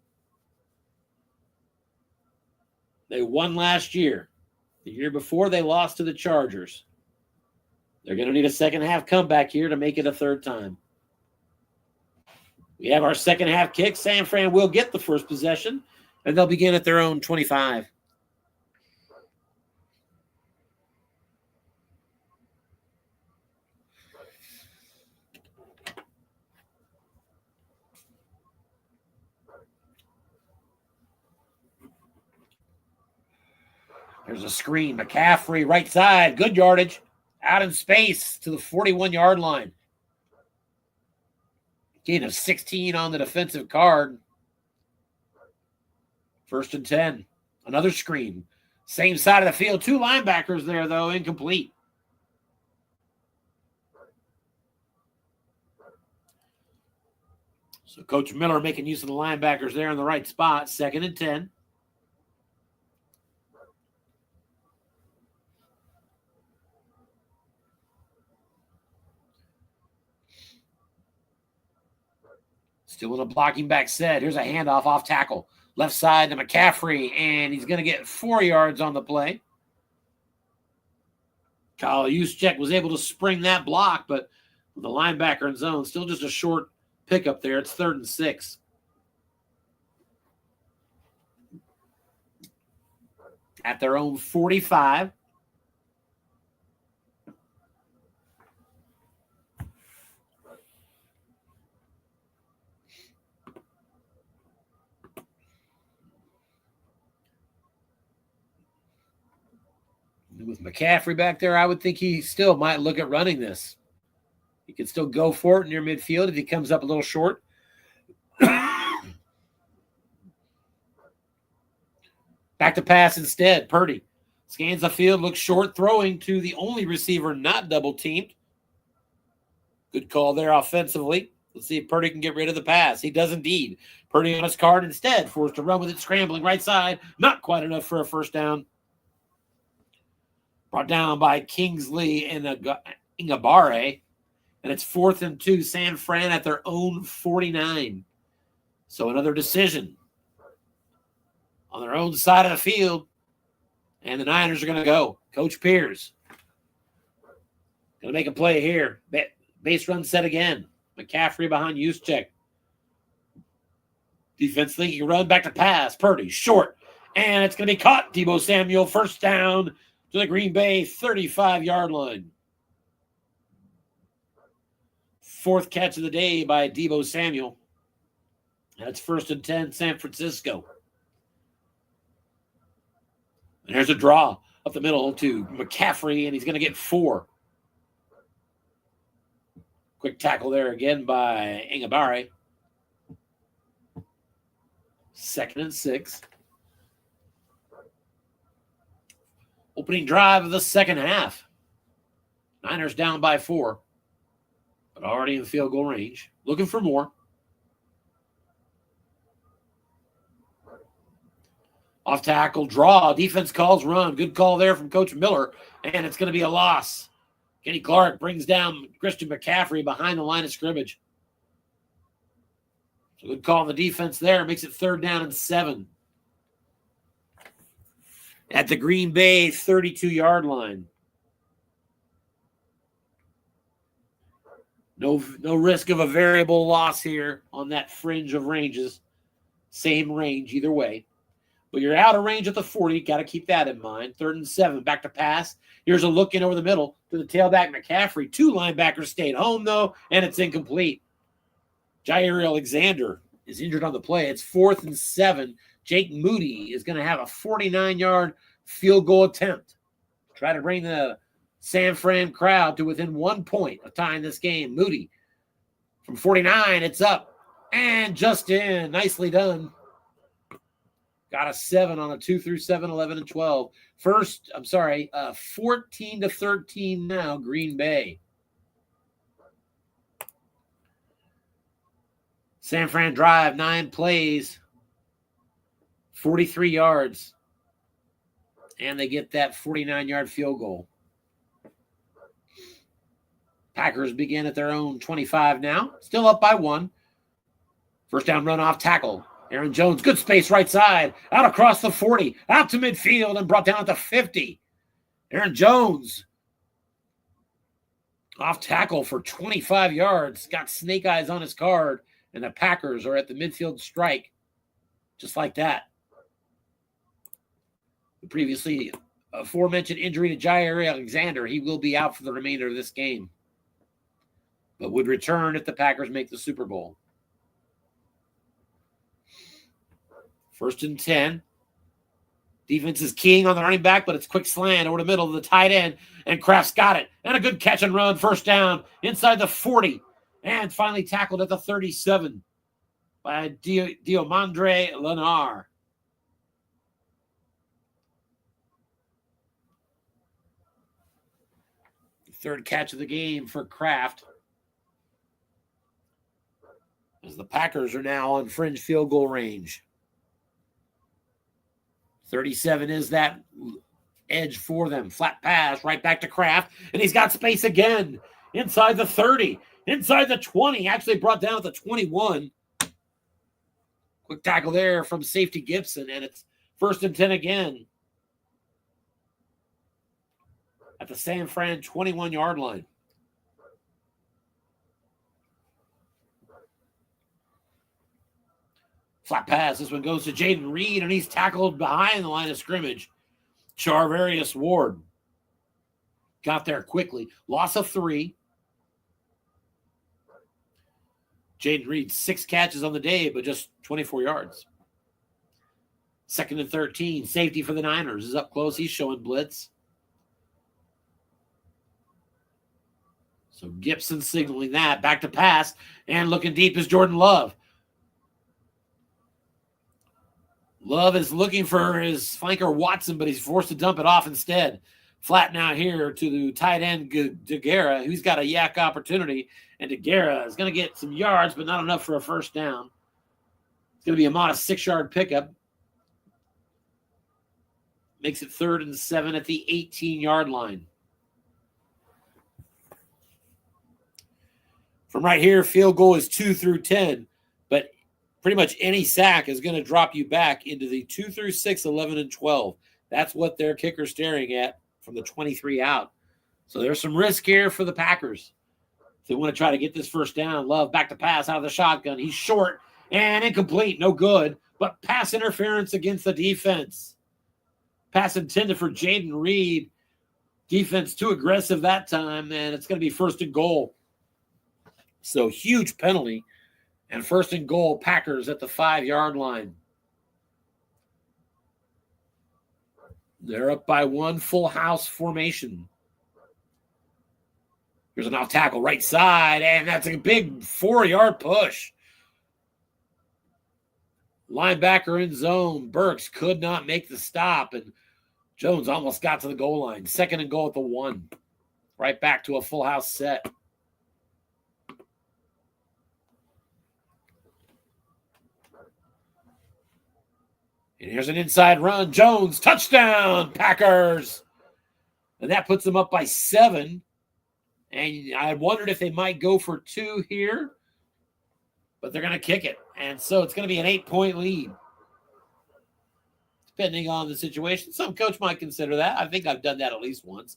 They won last year. The year before, they lost to the Chargers. They're going to need a second half comeback here to make it a 3rd time. We have our second half kick. San Fran will get the first possession, and they'll begin at their own 25. There's a screen. McCaffrey, right side. Good yardage. Out in space to the 41-yard line. Gain of 16 on the defensive card. 1st and 10. Another screen. Same side of the field. 2 linebackers there, though. Incomplete. So Coach Miller making use of the linebackers there in the right spot. 2nd and 10. Still in a blocking back set. Here's a handoff off tackle. Left side to McCaffrey, and he's going to get 4 yards on the play. Kyle Juszczyk was able to spring that block, but with the linebacker in zone, still just a short pickup there. It's 3rd and 6. At their own 45. With McCaffrey back there, I would think he still might look at running this. He could still go for it near midfield if he comes up a little short. Back to pass instead. Purdy scans the field, looks short, throwing to the only receiver not double-teamed. Good call there offensively. Let's see if Purdy can get rid of the pass. He does indeed. Purdy on his card instead, forced to run with it, scrambling right side. Not quite enough for a first down. Brought down by Kingsley and Ingabare. And it's 4th and 2. San Fran at their own 49. So another decision on their own side of the field. And the Niners are going to go. Coach Pierce going to make a play here. Base run set again. McCaffrey behind Juszczyk. Defense thinking run back to pass. Purdy short. And it's going to be caught. Deebo Samuel, first down to the Green Bay 35-yard line. 4th catch of the day by Deebo Samuel. That's 1st and 10, San Francisco. And there's a draw up the middle to McCaffrey, and he's going to get 4. Quick tackle there again by Ingabare. 2nd and 6. Opening drive of the second half. Niners down by 4, but already in field goal range. Looking for more. Off tackle, draw. Defense calls run. Good call there from Coach Miller, and it's going to be a loss. Kenny Clark brings down Christian McCaffrey behind the line of scrimmage. So good call on the defense there. Makes it 3rd down and 7. At the Green Bay 32-yard line. No risk of a variable loss here on that fringe of ranges. Same range either way. But you're out of range at the 40. Got to keep that in mind. 3rd and 7. Back to pass. Here's a look in over the middle to the tailback McCaffrey. 2 linebackers stayed home, though, and it's incomplete. Jair Alexander is injured on the play. It's 4th and 7. Jake Moody is going to have a 49-yard field goal attempt. Try to bring the San Fran crowd to within 1 point of tying this game. Moody from 49. It's up and just in. Nicely done. Got a 7 on a 2 through 7, 11 and 12. 14-13 now, Green Bay. San Fran drive, 9 plays, 43 yards. And they get that 49-yard field goal. Packers begin at their own 25 now. Still up by 1. First down run off tackle. Aaron Jones, good space right side. Out across the 40. Out to midfield and brought down at the 50. Aaron Jones off tackle for 25 yards. Got snake eyes on his card. And the Packers are at the midfield strike. Just like that. The previously aforementioned injury to Jair Alexander. He will be out for the remainder of this game. But would return if the Packers make the Super Bowl. 1st and 10. Defense is keying on the running back, but it's quick slant over the middle of the tight end. And Kraft's got it. And a good catch and run. 1st down inside the 40. And finally tackled at the 37 by Diomandre Lenar. Third catch of the game for Kraft. As the Packers are now on fringe field goal range. 37 is that edge for them. Flat pass right back to Kraft. And he's got space again. Inside the 30. Inside the 20. Actually brought down at the 21. Quick tackle there from safety Gibson. And it's 1st and 10 again. At the San Fran 21-yard line. Flat pass. This one goes to Jaden Reed, and he's tackled behind the line of scrimmage. Charvarius Ward got there quickly. Loss of 3. Jaden Reed, 6 catches on the day, but just 24 yards. 2nd and 13. Safety for the Niners is up close. He's showing blitz. So Gibson signaling that. Back to pass. And looking deep is Jordan Love. Love is looking for his flanker Watson, but he's forced to dump it off instead. Flatten out here to the tight end DeGuara, who's got a yak opportunity. And DeGuara is going to get some yards, but not enough for a 1st down. It's going to be a modest 6-yard pickup. Makes it 3rd and 7 at the 18-yard line. From right here, field goal is 2 through 10, but pretty much any sack is going to drop you back into the 2 through 6, 11, and 12. That's what their kicker's staring at from the 23 out. So there's some risk here for the Packers. If they want to try to get this 1st down, Love back to pass out of the shotgun. He's short and incomplete. No good, but pass interference against the defense. Pass intended for Jaden Reed. Defense too aggressive that time, and it's going to be 1st and goal. So huge penalty. And 1st and goal, Packers at the 5-yard line. They're up by 1, full house formation. Here's an off tackle right side, and that's a big 4-yard push. Linebacker in zone. Burks could not make the stop, and Jones almost got to the goal line. 2nd and goal at the 1. Right back to a full house set. And here's an inside run. Jones, touchdown, Packers. And that puts them up by 7. And I wondered if they might go for 2 here. But they're going to kick it. And so it's going to be an 8-point lead. Depending on the situation. Some coach might consider that. I think I've done that at least once.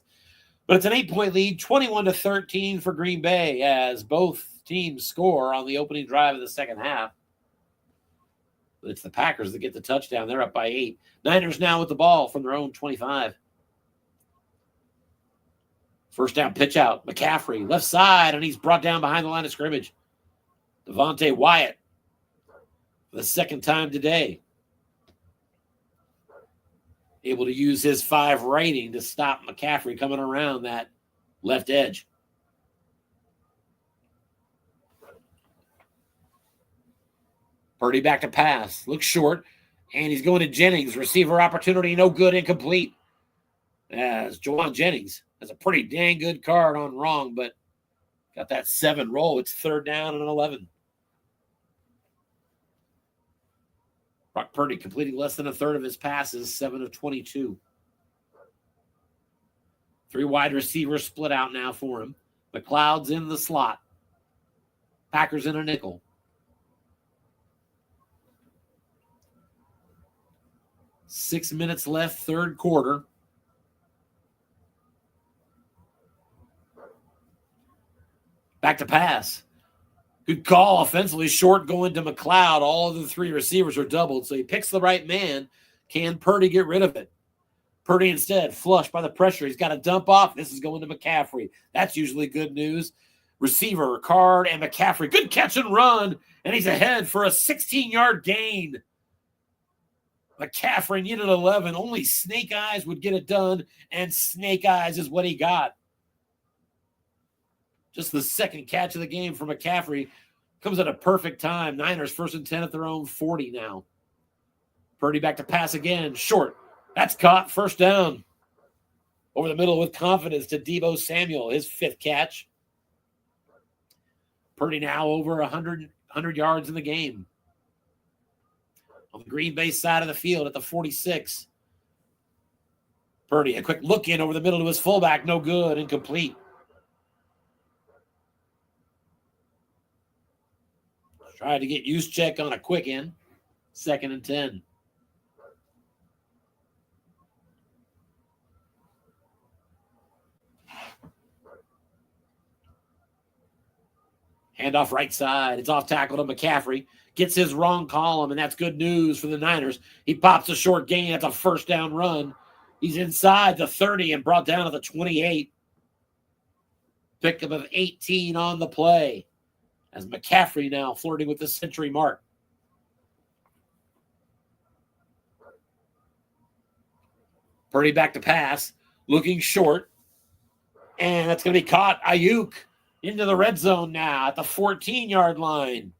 But it's an 8-point lead, 21-13 for Green Bay as both teams score on the opening drive of the second half. It's the Packers that get the touchdown. They're up by 8. Niners now with the ball from their own 25. First down pitch out. McCaffrey, left side, and he's brought down behind the line of scrimmage. Devontae Wyatt for the second time today. Able to use his 5 rating to stop McCaffrey coming around that left edge. Purdy back to pass. Looks short. And he's going to Jennings. Receiver opportunity, no good, incomplete. As Juwan Jennings has a pretty dang good card on wrong, but got that 7 roll. It's 3rd down and 11. Brock Purdy completing less than a third of his passes, 7 of 22. 3 wide receivers split out now for him. McLeod's in the slot. Packers in a nickel. 6 minutes left, third quarter. Back to pass. Good call offensively. Short going to McLeod. All of the 3 receivers are doubled, so he picks the right man. Can Purdy get rid of it? Purdy instead, flushed by the pressure. He's got to dump off. This is going to McCaffrey. That's usually good news. Receiver, Card, and McCaffrey. Good catch and run, and he's ahead for a 16-yard gain. McCaffrey needed 11. Only Snake Eyes would get it done, and Snake Eyes is what he got. Just the second catch of the game for McCaffrey. Comes at a perfect time. Niners 1st and 10 at their own 40 now. Purdy back to pass again. Short. That's caught. First down. Over the middle with confidence to Deebo Samuel. His 5th catch. Purdy now over 100 yards in the game. On the Green Bay side of the field at the 46. Purdy, a quick look in over the middle to his fullback. No good. Incomplete. Tried to get Juszczyk on a quick in. 2nd and 10. Handoff right side. It's off tackle to McCaffrey. Gets his wrong column, and that's good news for the Niners. He pops a short gain. That's a 1st down run. He's inside the 30 and brought down to the 28. Pickup of 18 on the play. As McCaffrey now flirting with the century mark. Purdy back to pass. Looking short. And that's going to be caught. Ayuk into the red zone now at the 14-yard line.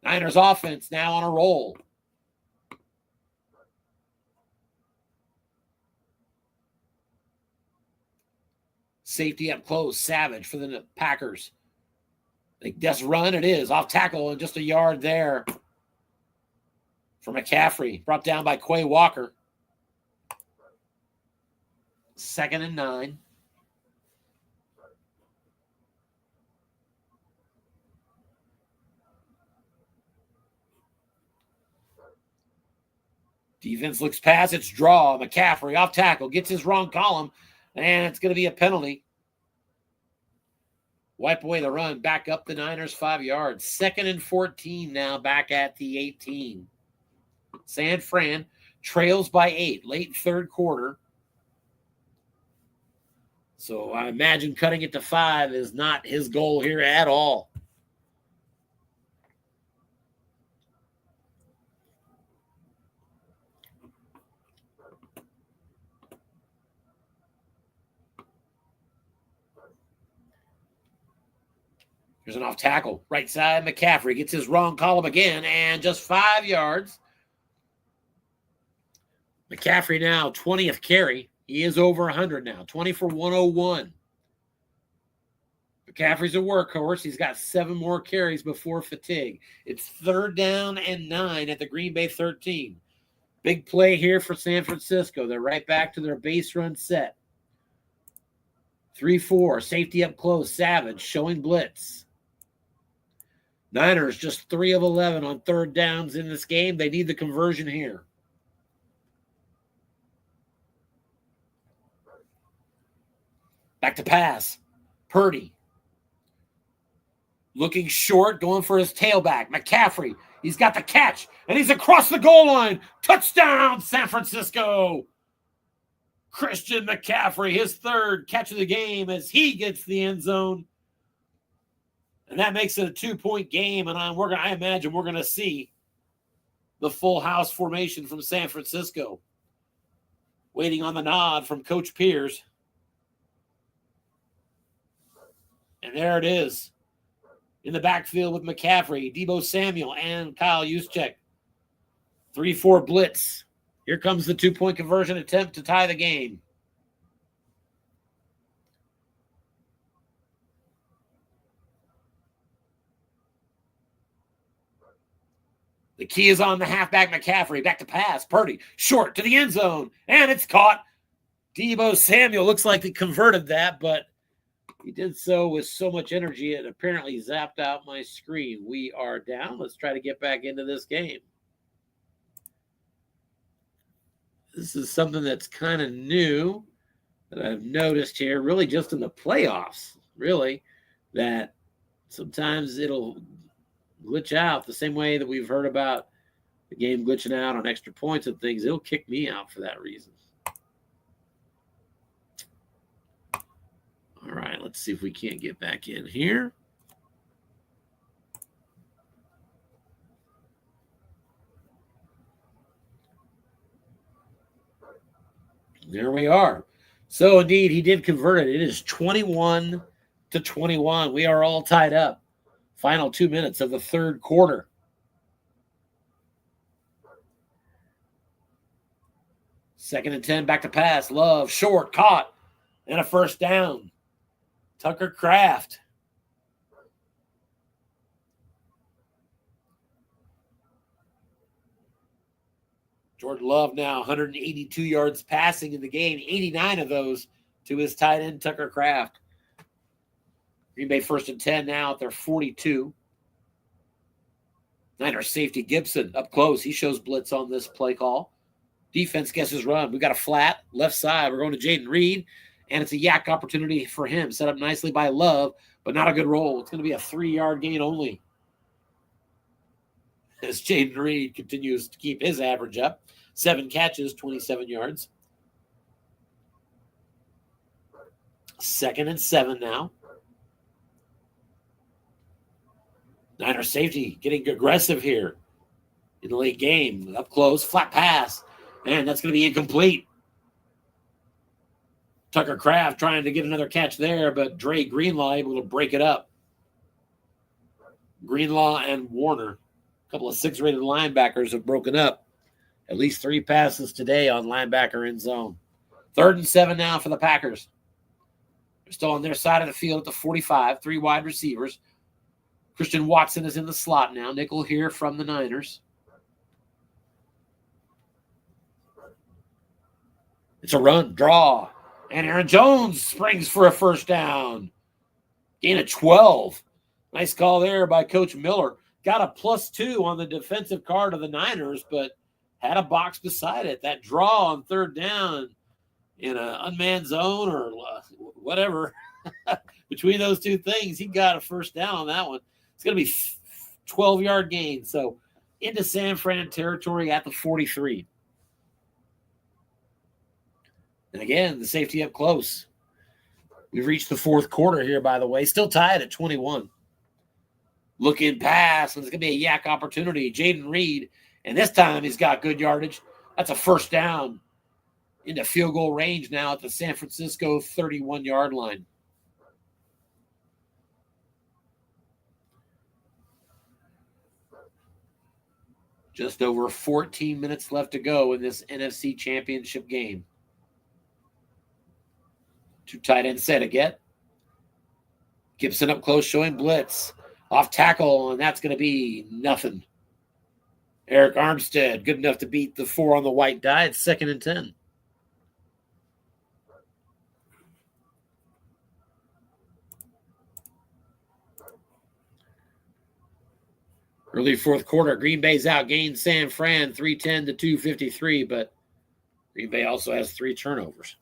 Niners offense now on a roll. Safety up close. Savage for the Packers. That's run. It is. Off tackle and just a yard there for McCaffrey. Brought down by Quay Walker. 2nd and 9. Defense looks past. It's draw. McCaffrey off tackle. Gets his wrong column. And it's going to be a penalty. Wipe away the run. Back up the Niners 5 yards. 2nd and 14 now back at the 18. San Fran trails by 8. Late third quarter. So I imagine cutting it to 5 is not his goal here at all. Here's an off tackle. Right side, McCaffrey gets his wrong column again, and just 5 yards. McCaffrey now, 20th carry. He is over 100 now, 20 for 101. McCaffrey's a workhorse. He's got 7 more carries before fatigue. It's 3rd down and 9 at the Green Bay 13. Big play here for San Francisco. They're right back to their base run set. 3-4, safety up close. Savage showing blitz. Niners just 3 of 11 on third downs in this game. They need the conversion here. Back to pass. Purdy. Looking short, going for his tailback. McCaffrey. He's got the catch, and he's across the goal line. Touchdown, San Francisco. Christian McCaffrey, his third catch of the game as he gets the end zone. And that makes it a 2-point game, and I imagine we're going to see the full house formation from San Francisco. Waiting on the nod from Coach Pierce. And there it is. In the backfield with McCaffrey, Deebo Samuel, and Kyle Juszczyk. 3-4 blitz. Here comes the 2-point conversion attempt to tie the game. The key is on the halfback McCaffrey. Back to pass. Purdy. Short to the end zone. And it's caught. Deebo Samuel looks like he converted that, but he did so with so much energy it apparently zapped out my screen. We are down. Let's try to get back into this game. This is something that's kind of new that I've noticed here, really just in the playoffs, really, that sometimes it'll glitch out the same way that we've heard about the game glitching out on extra points and things. It'll kick me out for that reason. All right, let's see if we can't get back in here. There we are. So, indeed, he did convert it. It is 21-21. We are all tied up. Final 2 minutes of the third quarter. Second and 10, back to pass. Love, short, caught, and a first down. Tucker Kraft. Jordan Love now 182 yards passing in the game, 89 of those to his tight end, Tucker Kraft. Green Bay first and 10 now at their 42. Niners safety Gibson up close. He shows blitz on this play call. Defense guesses run. We got a flat left side. We're going to Jaden Reed, and it's a yak opportunity for him. Set up nicely by Love, but not a good roll. It's going to be a 3-yard gain only. As Jaden Reed continues to keep his average up. 7 catches, 27 yards. 2nd and 7 now. Niner safety getting aggressive here in the late game. Up close, flat pass. And that's going to be incomplete. Tucker Kraft trying to get another catch there, but Dre Greenlaw able to break it up. Greenlaw and Warner, a couple of 6-rated linebackers, have broken up. At least 3 passes today on linebacker end zone. 3rd and 7 now for the Packers. They're still on their side of the field at the 45. 3 wide receivers. Christian Watson is in the slot now. Nickel here from the Niners. It's a run, draw. And Aaron Jones springs for a first down. Gain of 12. Nice call there by Coach Miller. Got a +2 on the defensive card of the Niners, but had a box beside it. That draw on 3rd down in an unmanned zone or whatever. Between those two things, he got a first down on that one. It's going to be 12-yard gain. So into San Fran territory at the 43. And again, the safety up close. We've reached the 4th quarter here, by the way. Still tied at 21. Looking pass, and it's going to be a yak opportunity. Jaden Reed, and this time he's got good yardage. That's a first down into field goal range now at the San Francisco 31-yard line. Just over 14 minutes left to go in this NFC Championship game. 2 tight end set again. Gibson up close showing blitz. Off tackle, and that's going to be nothing. Eric Armstead, good enough to beat the 4 on the white die. It's 2nd and 10. Early 4th quarter, Green Bay's outgained San Fran 310 to 253, but Green Bay also has 3 turnovers.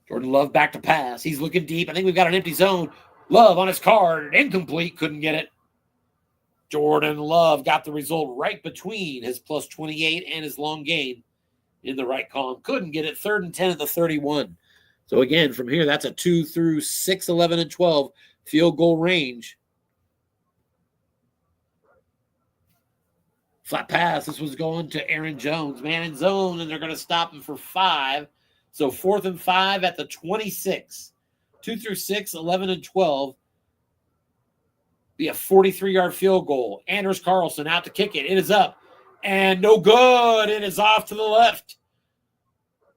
Jordan Love back to pass. He's looking deep. I think we've got an empty zone. Love on his card. Incomplete. Couldn't get it. Jordan Love got the result right between his plus 28 and his long gain in the right column. Couldn't get it. 3rd and 10 at the 31. So again, from here, that's a 2 through 6, 11, and 12 field goal range. Flat pass. This was going to Aaron Jones. Man in zone, and they're going to stop him for 5. So 4th and 5 at the 26. 2 through 6, 11, and 12. Be a 43-yard field goal. Anders Carlson out to kick it. It is up. And no good. It is off to the left.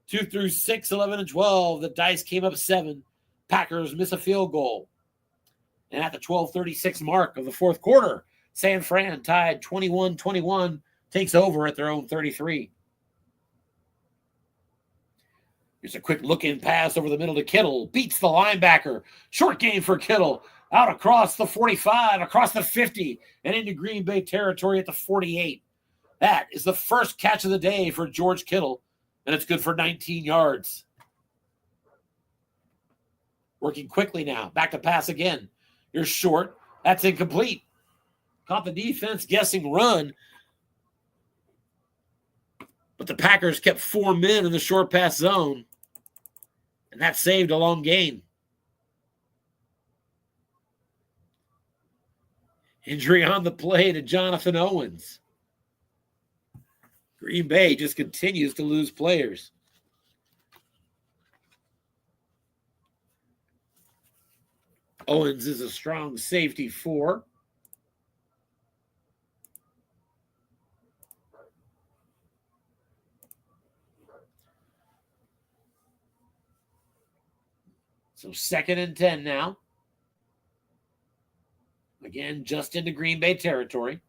2 through 6, 11, and 12. The dice came up 7. Packers miss a field goal. And at the 12:36 mark of the 4th quarter, San Fran tied 21-21, takes over at their own 33. Here's a quick look-in pass over the middle to Kittle. Beats the linebacker. Short gain for Kittle. Out across the 45, across the 50, and into Green Bay territory at the 48. That is the first catch of the day for George Kittle, and it's good for 19 yards. Working quickly now. Back to pass again. Here's short. That's incomplete. Caught the defense guessing run. But the Packers kept 4 men in the short pass zone. And that saved a long gain. Injury on the play to Jonathan Owens. Green Bay just continues to lose players. Owens is a strong safety 4. So 2nd and 10 now. Again, just into Green Bay territory.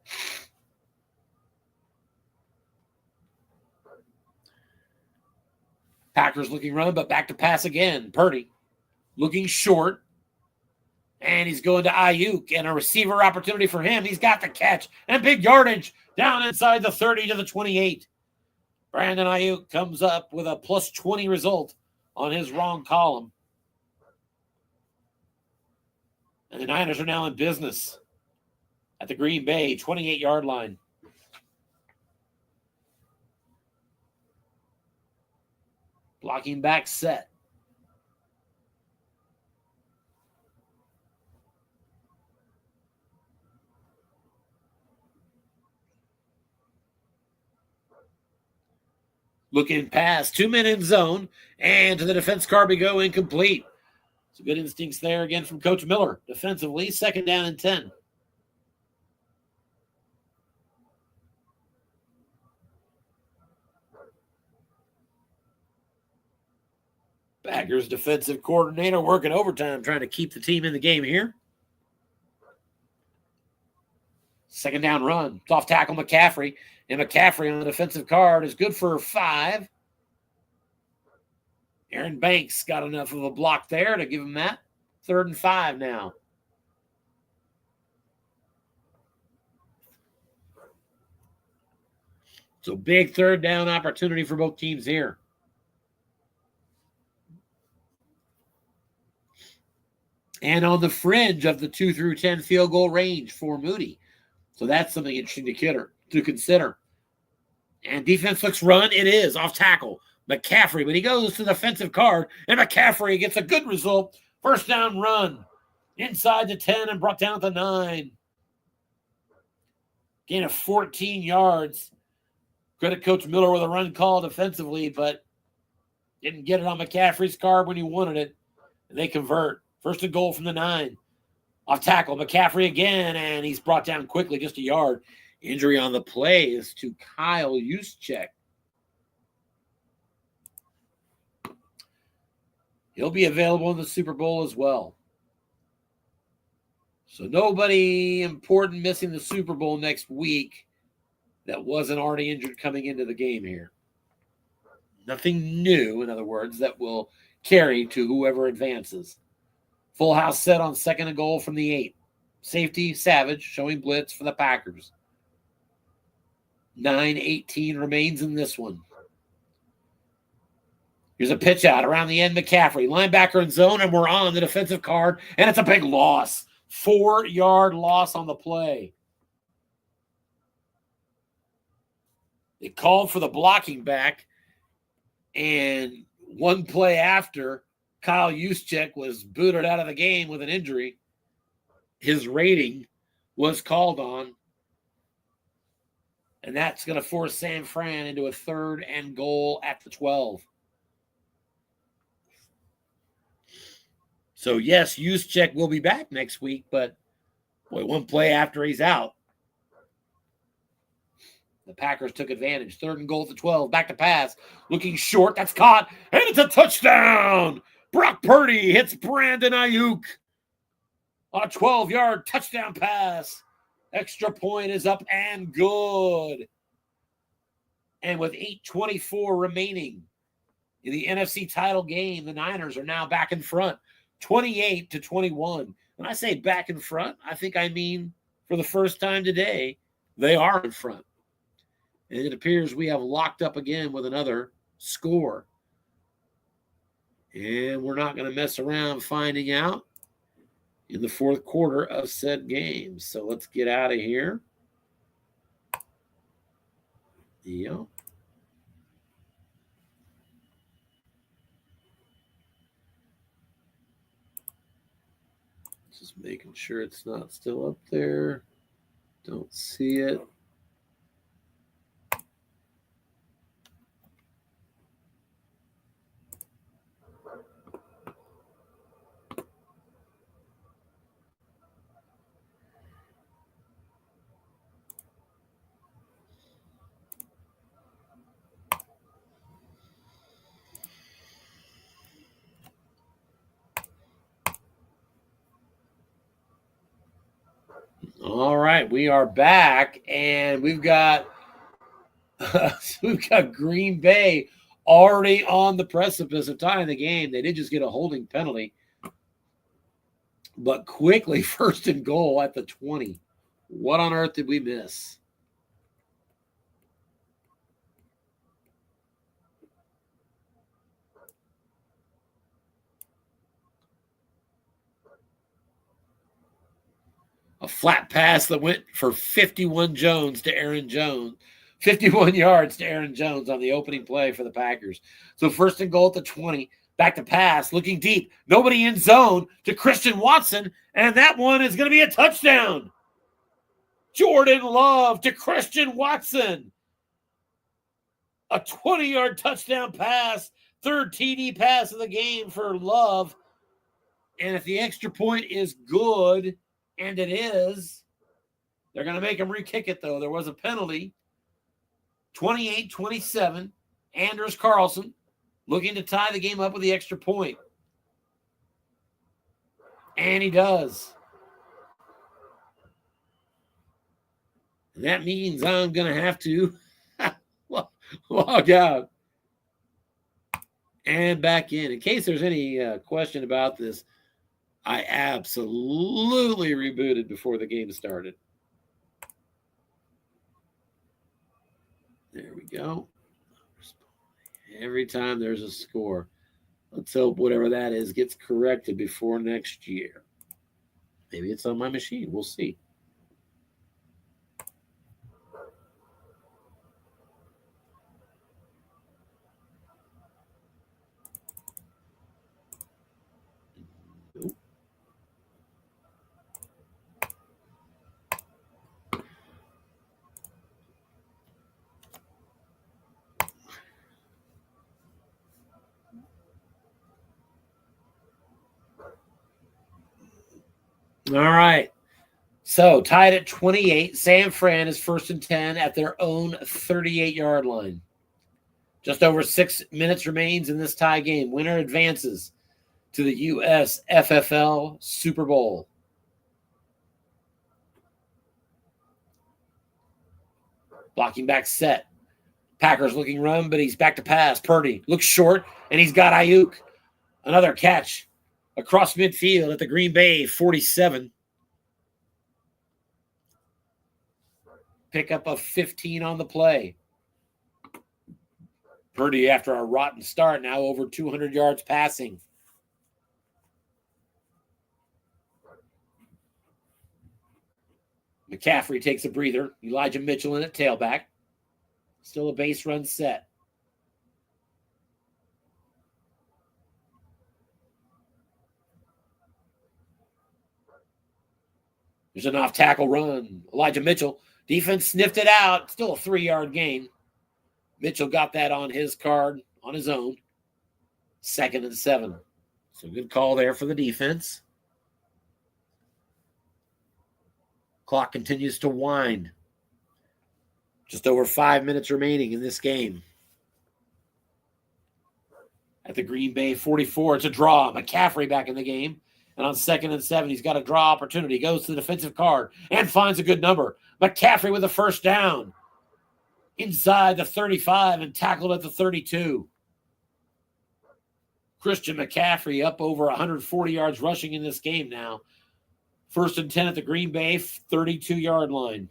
Packers looking run, but back to pass again. Purdy looking short. And he's going to Ayuk, and a receiver opportunity for him. He's got the catch and big yardage down inside the 30 to the 28. Brandon Ayuk comes up with a plus 20 result on his wrong column. And the Niners are now in business at the Green Bay 28-yard line. Blocking back set. Looking pass, 2 men in zone, and to the defense card we go, incomplete. Some good instincts there again from Coach Miller. Defensively, 2nd down and 10. Packers defensive coordinator working overtime, trying to keep the team in the game here. 2nd down run. It's off tackle McCaffrey. And McCaffrey on the defensive card is good for 5. Aaron Banks got enough of a block there to give him that. 3rd and 5 now. So big 3rd down opportunity for both teams here. And on the fringe of the 2 through 10 field goal range for Moody. So that's something interesting to consider. And defense looks run. It is off tackle. McCaffrey, but he goes to the defensive card, and McCaffrey gets a good result. 1st down run inside the 10 and brought down at the 9. Gain of 14 yards. Credit Coach Miller with a run call defensively, but didn't get it on McCaffrey's card when he wanted it. And they convert. 1st and goal from the 9. Off tackle, McCaffrey again, and he's brought down quickly, just a yard. Injury on the play is to Kyle Juszczyk. He'll be available in the Super Bowl as well. So nobody important missing the Super Bowl next week that wasn't already injured coming into the game here. Nothing new, in other words, that will carry to whoever advances. Full house set on 2nd and goal from the 8. Safety, Savage, showing blitz for the Packers. 9:18 remains in this one. Here's a pitch out around the end. McCaffrey, linebacker in zone, and we're on the defensive card, and it's a big loss. 4-yard loss on the play. They called for the blocking back, and one play after, Kyle Juszczyk was booted out of the game with an injury. His rating was called on, and that's going to force San Fran into a 3rd and goal at the 12. So, yes, Juszczyk will be back next week, but boy, one play after he's out. The Packers took advantage. 3rd and goal at the 12. Back to pass. Looking short. That's caught. And it's a touchdown. Brock Purdy hits Brandon Ayuk on a 12-yard touchdown pass. Extra point is up and good. And with 8:24 remaining in the NFC title game, the Niners are now back in front, 28-21. When I say back in front, I think I mean for the first time today, they are in front. And it appears we have locked up again with another score. And we're not going to mess around finding out in the 4th quarter of said game. So let's get out of here. Yep. Just making sure it's not still up there. Don't see it. All right, we are back, and we've got Green Bay already on the precipice of tying the game. They did just get a holding penalty, but quickly 1st and goal at the 20. What on earth did we miss? A flat pass that went for 51 yards to Aaron Jones on the opening play for the Packers. So 1st and goal at the 20. Back to pass, looking deep. Nobody in zone to Christian Watson, and that one is going to be a touchdown. Jordan Love to Christian Watson. A 20-yard touchdown pass, 3rd TD pass of the game for Love. And if the extra point is good, and it is, they're going to make him re-kick it, though. There was a penalty. 28-27. Anders Carlson looking to tie the game up with the extra point. And he does. And that means I'm going to have to log out and back in. In case there's any question about this, I absolutely rebooted before the game started. There we go. Every time there's a score, let's hope whatever that is gets corrected before next year. Maybe it's on my machine. We'll see. All right. So tied at 28. San Fran is 1st and 10 at their own 38-yard line. Just over 6 minutes remains in this tie game. Winner advances to the USFFL Super Bowl. Blocking back set. Packers looking run, but he's back to pass. Purdy looks short, and he's got Ayuk. Another catch across midfield at the Green Bay 47. Pickup of 15 on the play. Purdy, after a rotten start, now over 200 yards passing. McCaffrey takes a breather. Elijah Mitchell in at tailback. Still a base run set. There's an off-tackle run. Elijah Mitchell. Defense sniffed it out. Still a 3-yard gain. Mitchell got that on his card, on his own. 2nd and 7. So good call there for the defense. Clock continues to wind. Just over 5 minutes remaining in this game. At the Green Bay 44, it's a draw. McCaffrey back in the game. And on 2nd and 7, he's got a draw opportunity. Goes to the defensive card and finds a good number. McCaffrey with a first down. Inside the 35 and tackled at the 32. Christian McCaffrey up over 140 yards rushing in this game now. 1st and 10 at the Green Bay 32-yard line.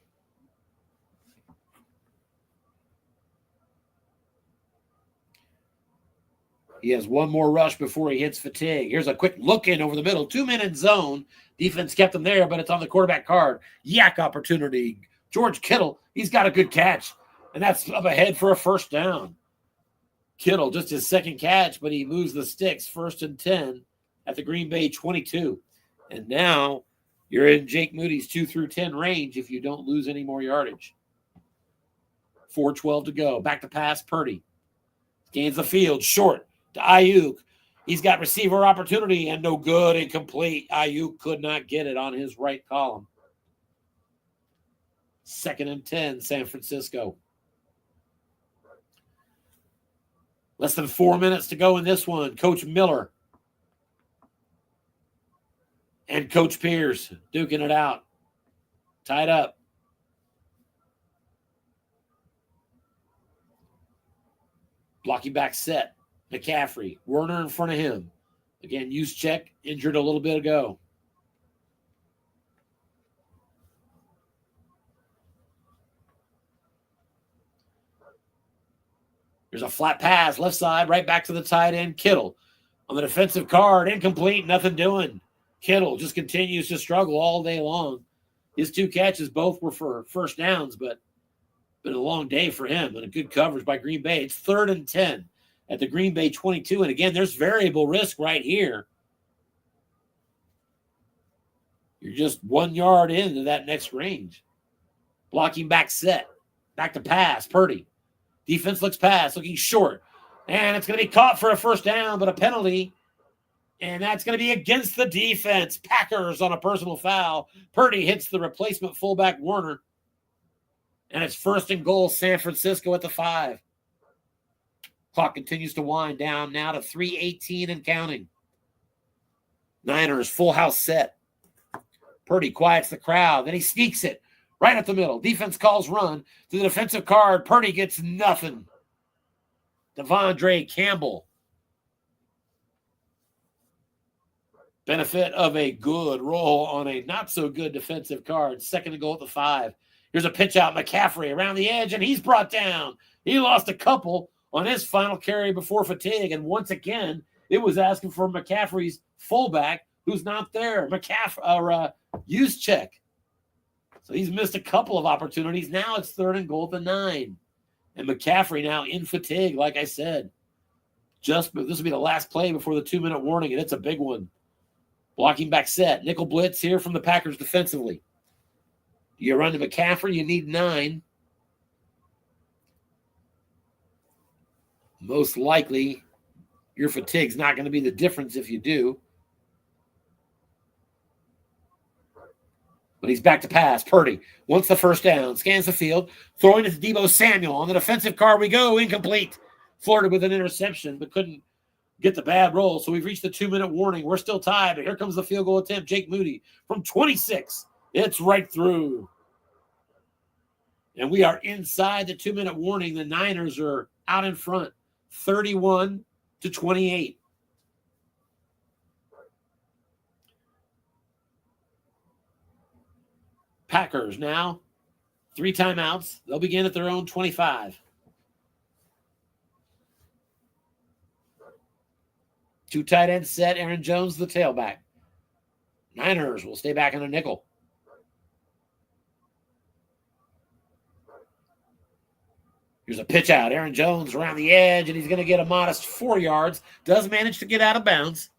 He has one more rush before he hits fatigue. Here's a quick look in over the middle. 2-minute zone. Defense kept him there, but it's on the quarterback card. Yak opportunity. George Kittle, he's got a good catch. And that's up ahead for a first down. Kittle, just his second catch, but he moves the sticks. 1st and 10 at the Green Bay 22. And now you're in Jake Moody's 2 through 10 range if you don't lose any more yardage. 4:12 to go. Back to pass, Purdy. Gains the field, short to Ayuk. He's got receiver opportunity and no good, incomplete. Ayuk could not get it on his right column. 2nd and 10, San Francisco. Less than 4 minutes to go in this one. Coach Miller and Coach Pierce duking it out. Tied up. Blocking back set. McCaffrey. Werner in front of him. Again, Juszczyk injured a little bit ago. There's a flat pass, left side, right back to the tight end, Kittle. On the defensive card, incomplete, nothing doing. Kittle just continues to struggle all day long. His 2 catches both were for first downs, but been a long day for him and a good coverage by Green Bay. It's 3rd and 10 at the Green Bay 22. And again, there's variable risk right here. You're just 1 yard into that next range. Blocking back set. Back to pass, Purdy. Defense looks pass, looking short. And it's going to be caught for a first down, but a penalty. And that's going to be against the defense. Packers on a personal foul. Purdy hits the replacement fullback Werner. And it's 1st and goal, San Francisco at the 5. Clock continues to wind down now to 3:18 and counting. Niners full house set. Purdy quiets the crowd. Then he sneaks it right up the middle. Defense calls run to the defensive card. Purdy gets nothing. Devondre Campbell. Benefit of a good roll on a not-so-good defensive card. 2nd and goal at the 5. Here's a pitch out. McCaffrey around the edge, and he's brought down. He lost a couple on his final carry before fatigue. And once again, it was asking for McCaffrey's fullback, who's not there. Juszczyk. So he's missed a couple of opportunities. Now it's 3rd and goal at the 9. And McCaffrey now in fatigue, like I said. This will be the last play before the 2-minute warning, and it's a big one. Blocking back set. Nickel blitz here from the Packers defensively. You run to McCaffrey, you need 9. Most likely, your fatigue's not going to be the difference if you do. But he's back to pass. Purdy wants the first down. Scans the field. Throwing it to Deebo Samuel. On the defensive card we go. Incomplete. Florida with an interception, but couldn't get the bad roll. So we've reached the 2-minute warning. We're still tied. But here comes the field goal attempt. Jake Moody from 26. It's right through. And we are inside the 2-minute warning. The Niners are out in front, 31-28. Packers now, 3 timeouts. They'll begin at their own 25. 2 tight ends set. Aaron Jones, the tailback. Niners will stay back in a nickel. Here's a pitch out. Aaron Jones around the edge, and he's going to get a modest 4 yards. Does manage to get out of bounds.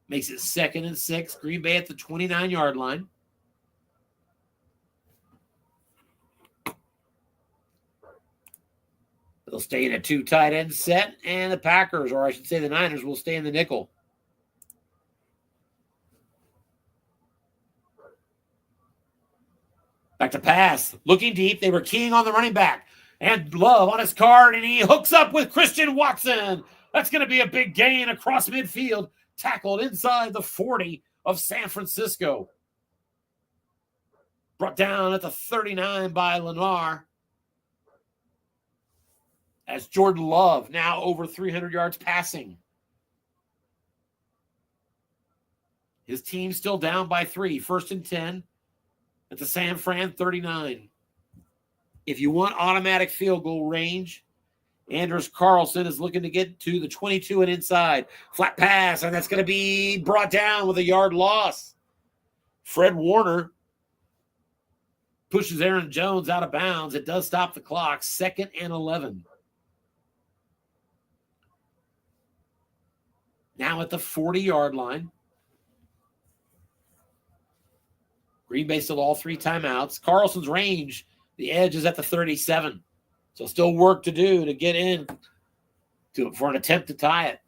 Makes it 2nd and 6. Green Bay at the 29-yard line. They'll stay in a 2 tight end set, and the Packers, or I should say the Niners, will stay in the nickel. Back to pass. Looking deep. They were keying on the running back. And Love on his card, and he hooks up with Christian Watson. That's going to be a big gain across midfield. Tackled inside the 40 of San Francisco. Brought down at the 39 by Lennar. As Jordan Love now over 300 yards passing. His team still down by 3. 1st and 10 at the San Fran 39. If you want automatic field goal range, Anders Carlson is looking to get to the 22 and inside. Flat pass, and that's going to be brought down with a yard loss. Fred Warner pushes Aaron Jones out of bounds. It does stop the clock. 2nd and 11. Now at the 40-yard line. Green Bay still all 3 timeouts. Carlson's range, the edge is at the 37. So still work to do to get in for an attempt to tie it.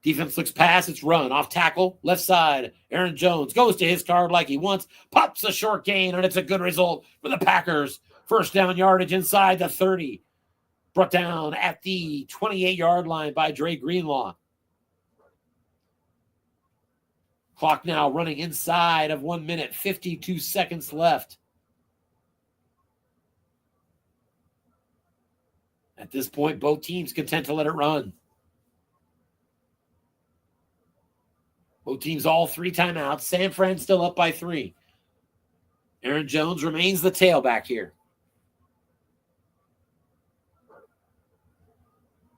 Defense looks pass. It's run. Off tackle. Left side. Aaron Jones goes to his card like he wants. Pops a short gain, and it's a good result for the Packers. 1st down yardage inside the 30. Brought down at the 28-yard line by Dre Greenlaw. Clock now running inside of 1 minute, 52 seconds left. At this point, both teams content to let it run. Both teams all 3 timeouts. San Fran still up by 3. Aaron Jones remains the tailback here.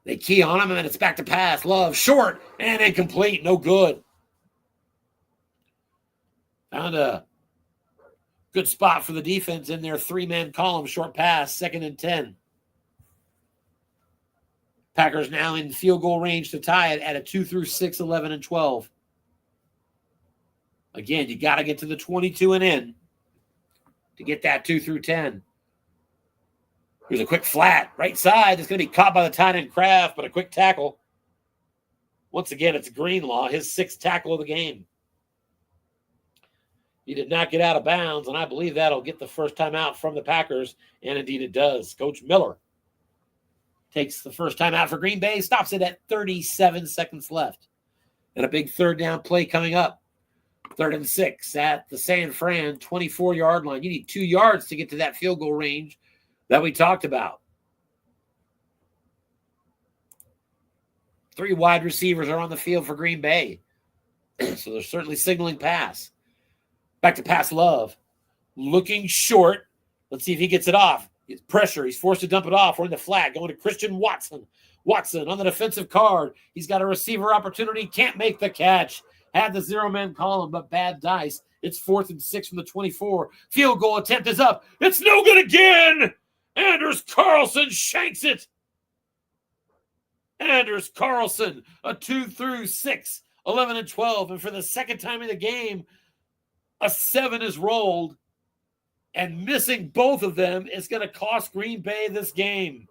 They key on him, and then it's back to pass. Love, short, and incomplete. No good. Found a good spot for the defense in their 3-man column. Short pass, 2nd and 10. Packers now in field goal range to tie it at a 2 through 6, 11 and 12. Again, you got to get to the 22 and in to get that 2 through 10. Here's a quick flat. Right side. It's going to be caught by the tight end Kraft, but a quick tackle. Once again, it's Greenlaw, his 6th tackle of the game. He did not get out of bounds, and I believe that'll get the first time out from the Packers, and indeed it does. Coach Miller takes the first time out for Green Bay, stops it at 37 seconds left. And a big 3rd down play coming up. 3rd and 6 at the San Fran 24-yard line. You need 2 yards to get to that field goal range that we talked about. 3 wide receivers are on the field for Green Bay. So they're certainly signaling pass. Back to pass Love. Looking short. Let's see if he gets it off. It's pressure. He's forced to dump it off. We're in the flat. Going to Christian Watson. Watson on the defensive card. He's got a receiver opportunity. Can't make the catch. Had the 0-man column, but bad dice. It's 4th and 6 from the 24. Field goal attempt is up. It's no good again. Anders Carlson shanks it. Anders Carlson, a 2 through 6, 11 and 12. And for the 2nd time in the game, a 7 is rolled. And missing both of them is going to cost Green Bay this game.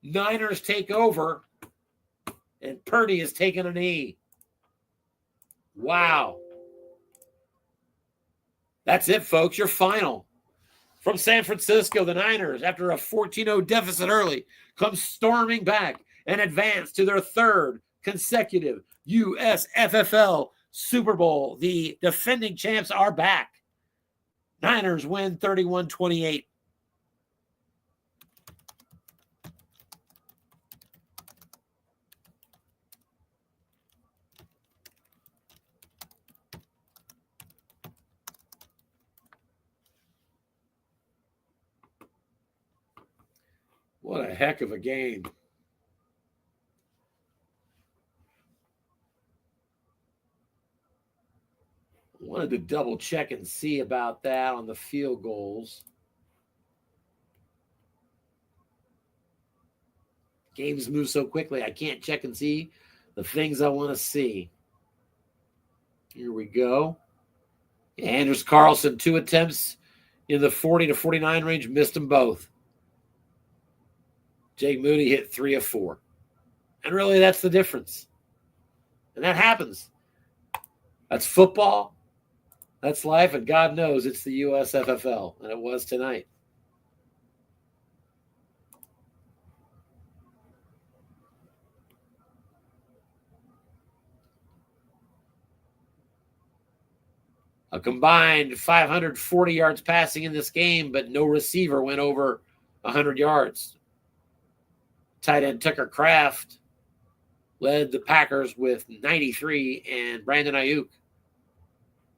Niners take over. And Purdy has taken a knee. Wow. That's it, folks. Your final. From San Francisco, the Niners, after a 14-0 deficit early, come storming back and advance to their 3rd consecutive USFFL Super Bowl. The defending champs are back. Niners win 31-28. What a heck of a game. Wanted to double check and see about that on the field goals. Games move so quickly, I can't check and see the things I want to see. Here we go. Anders Carlson, 2 attempts in the 40 to 49 range, missed them both. Jake Moody hit 3 of 4. And really, that's the difference. And that happens. That's football. That's life. And God knows it's the USFFL. And it was tonight. A combined 540 yards passing in this game, but no receiver went over 100 yards. Tight end Tucker Kraft led the Packers with 93, and Brandon Ayuk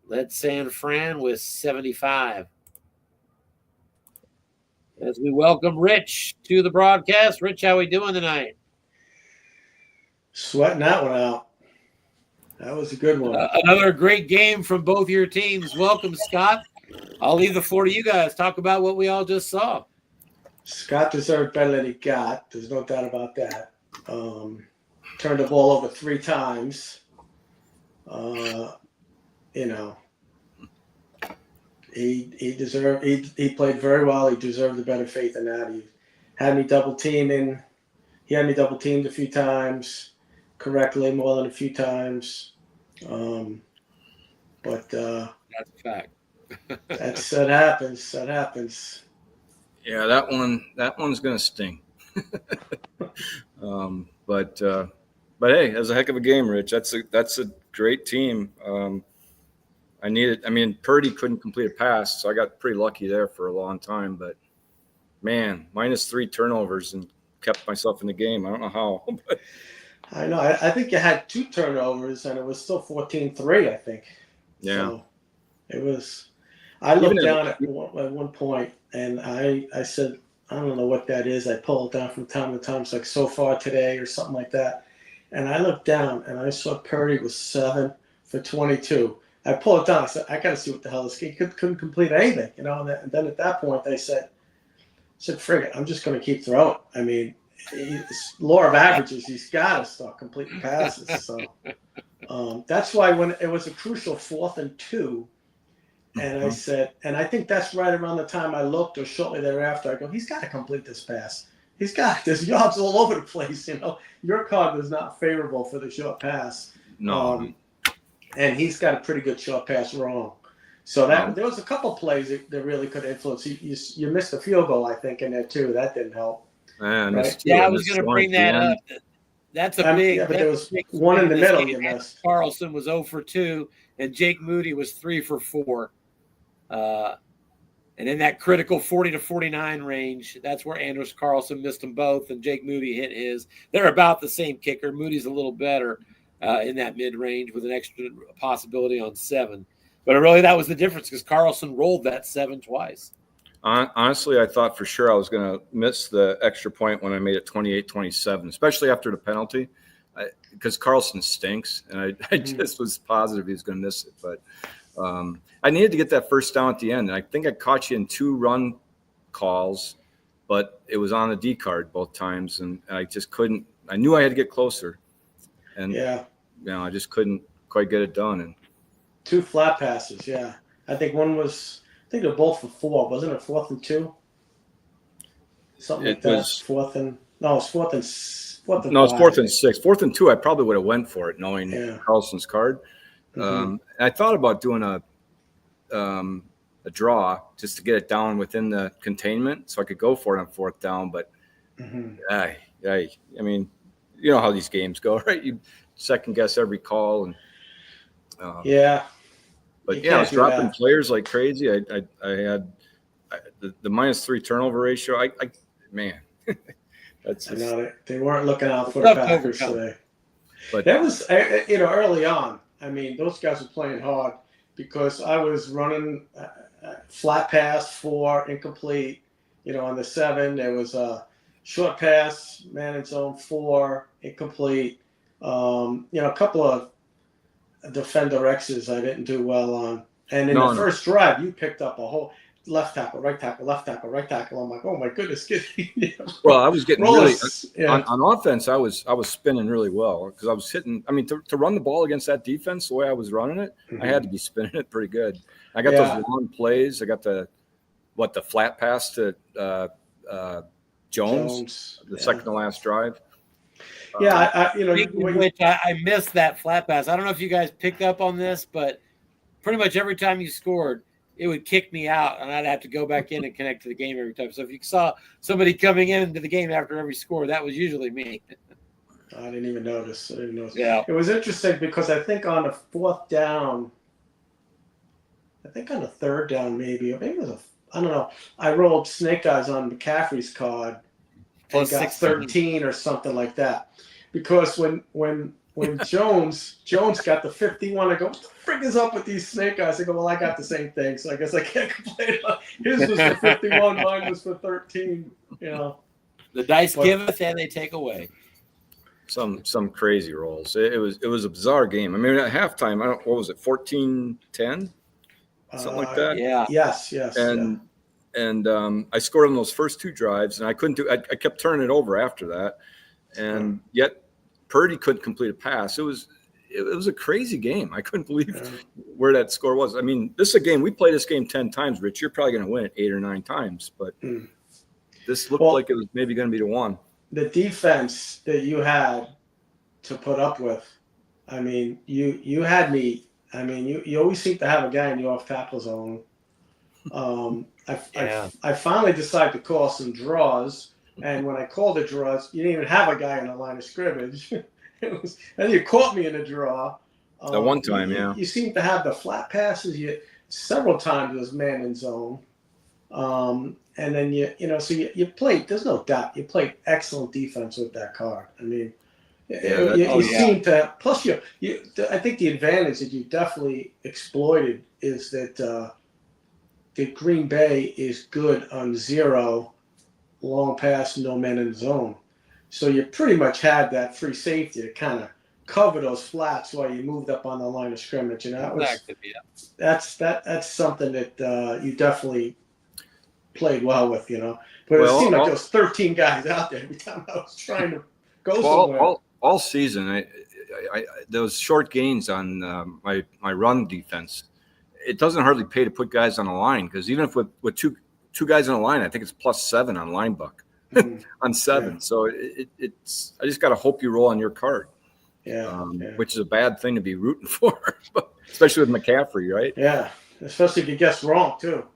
led San Fran with 75. As we welcome Rich to the broadcast. Rich, how we doing tonight? Sweating that one out. That was a good one. Another great game from both of your teams. Welcome, Scott. I'll leave the floor to you guys. Talk about what we all just saw. Scott deserved better than he got. There's no doubt about that. Turned the ball over 3 times. He deserved. He played very well. He deserved the better faith in that. He had me double teaming. He had me double teamed a few times, correctly more than a few times. But that's a fact. that happens. That happens. Yeah, that one's gonna sting. But hey, that's a heck of a game, Rich. That's a great team. Purdy couldn't complete a pass, so I got pretty lucky there for a long time. But man, -3 turnovers and kept myself in the game. I don't know how. But I know. I think you had 2 turnovers, and it was still 14-3, I think. Yeah. So it was. I looked down at one point, and I said, I don't know what that is. I pull it down from time to time. It's like so far today or something like that. And I looked down, and I saw Purdy was 7 for 22. I pulled it down. I said, I got to see what the hell this kid couldn't complete anything, And then at that point, they said, frig it, I'm just going to keep throwing. I mean, law of averages, he's got to start completing passes. So that's why when it was a crucial 4th and 2, and I said, and I think that's right around the time I looked or shortly thereafter, I go, he's got to complete this pass. There's yards all over the place, Your card was not favorable for the short pass. No. And he's got a pretty good short pass wrong. So there was a couple plays that really could influence. You missed a field goal, I think, in there too. That didn't help. Right? Yeah, I was going to bring that up. That's a big. Yeah, but there was one in the middle you missed. Carlson was 0 for 2, and Jake Moody was 3 for 4. And in that critical 40 to 49 range, that's where Anders Carlson missed them both, and Jake Moody hit his. They're about the same kicker. Moody's a little better in that mid-range with an extra possibility on 7. But really, that was the difference because Carlson rolled that 7 twice. Honestly, I thought for sure I was going to miss the extra point when I made it 28-27, especially after the penalty, because Carlson stinks, and I just was positive he was going to miss it. But I needed to get that first down at the end. And I think I caught you in 2 run calls, but it was on the D card both times, and I just couldn't. I knew I had to get closer, and I just couldn't quite get it done. And 2 flat passes, yeah. I think one was. I think they're both for 4. Wasn't it 4th and 2? Something like that. It was 4th and no, it's 4th and 4th and. No, it's 4th and 6. 4th and 2. I probably would have went for it, knowing Carlson's card. I thought about doing a draw just to get it down within the containment, so I could go for it on 4th down. But I mean, you know how these games go, right? You second guess every call, and But I was dropping players like crazy. I had the -3 turnover ratio. Man, that's just, they weren't looking out for the Packers today. But that was, early on. I mean, those guys were playing hard because I was running flat pass 4 incomplete. On the 7 there was a short pass, man in zone 4 incomplete. A couple of defender X's I didn't do well on. And in the first drive, you picked up a whole left tackle, right tackle, left tackle, right tackle. I'm like, oh my goodness. Well, I was getting on offense. I was spinning really well because I was hitting. I mean, to run the ball against that defense the way I was running it, I had to be spinning it pretty good. I got those long plays. I got the flat pass to Jones, the second to last drive. I missed that flat pass. I don't know if you guys picked up on this, but pretty much every time you scored, it would kick me out, and I'd have to go back in and connect to the game every time. So if you saw somebody coming into the game after every score, that was usually me. I didn't even notice. Yeah. It was interesting because I think on the 4th down, on the 3rd down maybe it was I don't know. I rolled snake eyes on McCaffrey's card and got 13 or something like that. Because when Jones got the 51, I go, what the frick is up with these snake eyes? I go, well, I got the same thing, so I guess I can't complain. His was for 51, mine was for 13. The dice giveth and they take away. Some crazy rolls. It was a bizarre game. I mean, at halftime, what was it, 14-10? Something like that. Yeah. Yes. And I scored on those first 2 drives, and I couldn't do. I kept turning it over after that, and yet Purdy couldn't complete a pass. It was a crazy game. I couldn't believe where that score was. I mean, this is a game we played this game 10 times. Rich, you're probably going to win it 8 or 9 times, but this looked like it was maybe going to be the one. The defense that you had to put up with. I mean, you had me. I mean, you always seem to have a guy in your off tackle zone. I finally decided to call some draws, and when I called the draws, you didn't even have a guy in the line of scrimmage. And you caught me in a draw. That one time, you seem to have the flat passes. Several times it was man in zone, and then you played. There's no doubt you played excellent defense with that card. I mean, you seem to. Plus, I think the advantage that you definitely exploited is that. That Green Bay is good on 0 long pass, no men in zone. So you pretty much had that free safety to kind of cover those flats while you moved up on the line of scrimmage. And that's something that you definitely played well with, But it seemed like there was 13 guys out there every time I was trying to go somewhere. All season, I those short gains on my run defense. It doesn't hardly pay to put guys on the line because even if with two guys on the line, I think it's +7 on line buck on 7. Yeah. So it's I just got to hope you roll on your card. Which is a bad thing to be rooting for, especially with McCaffrey, right? Yeah, especially if you guess wrong too.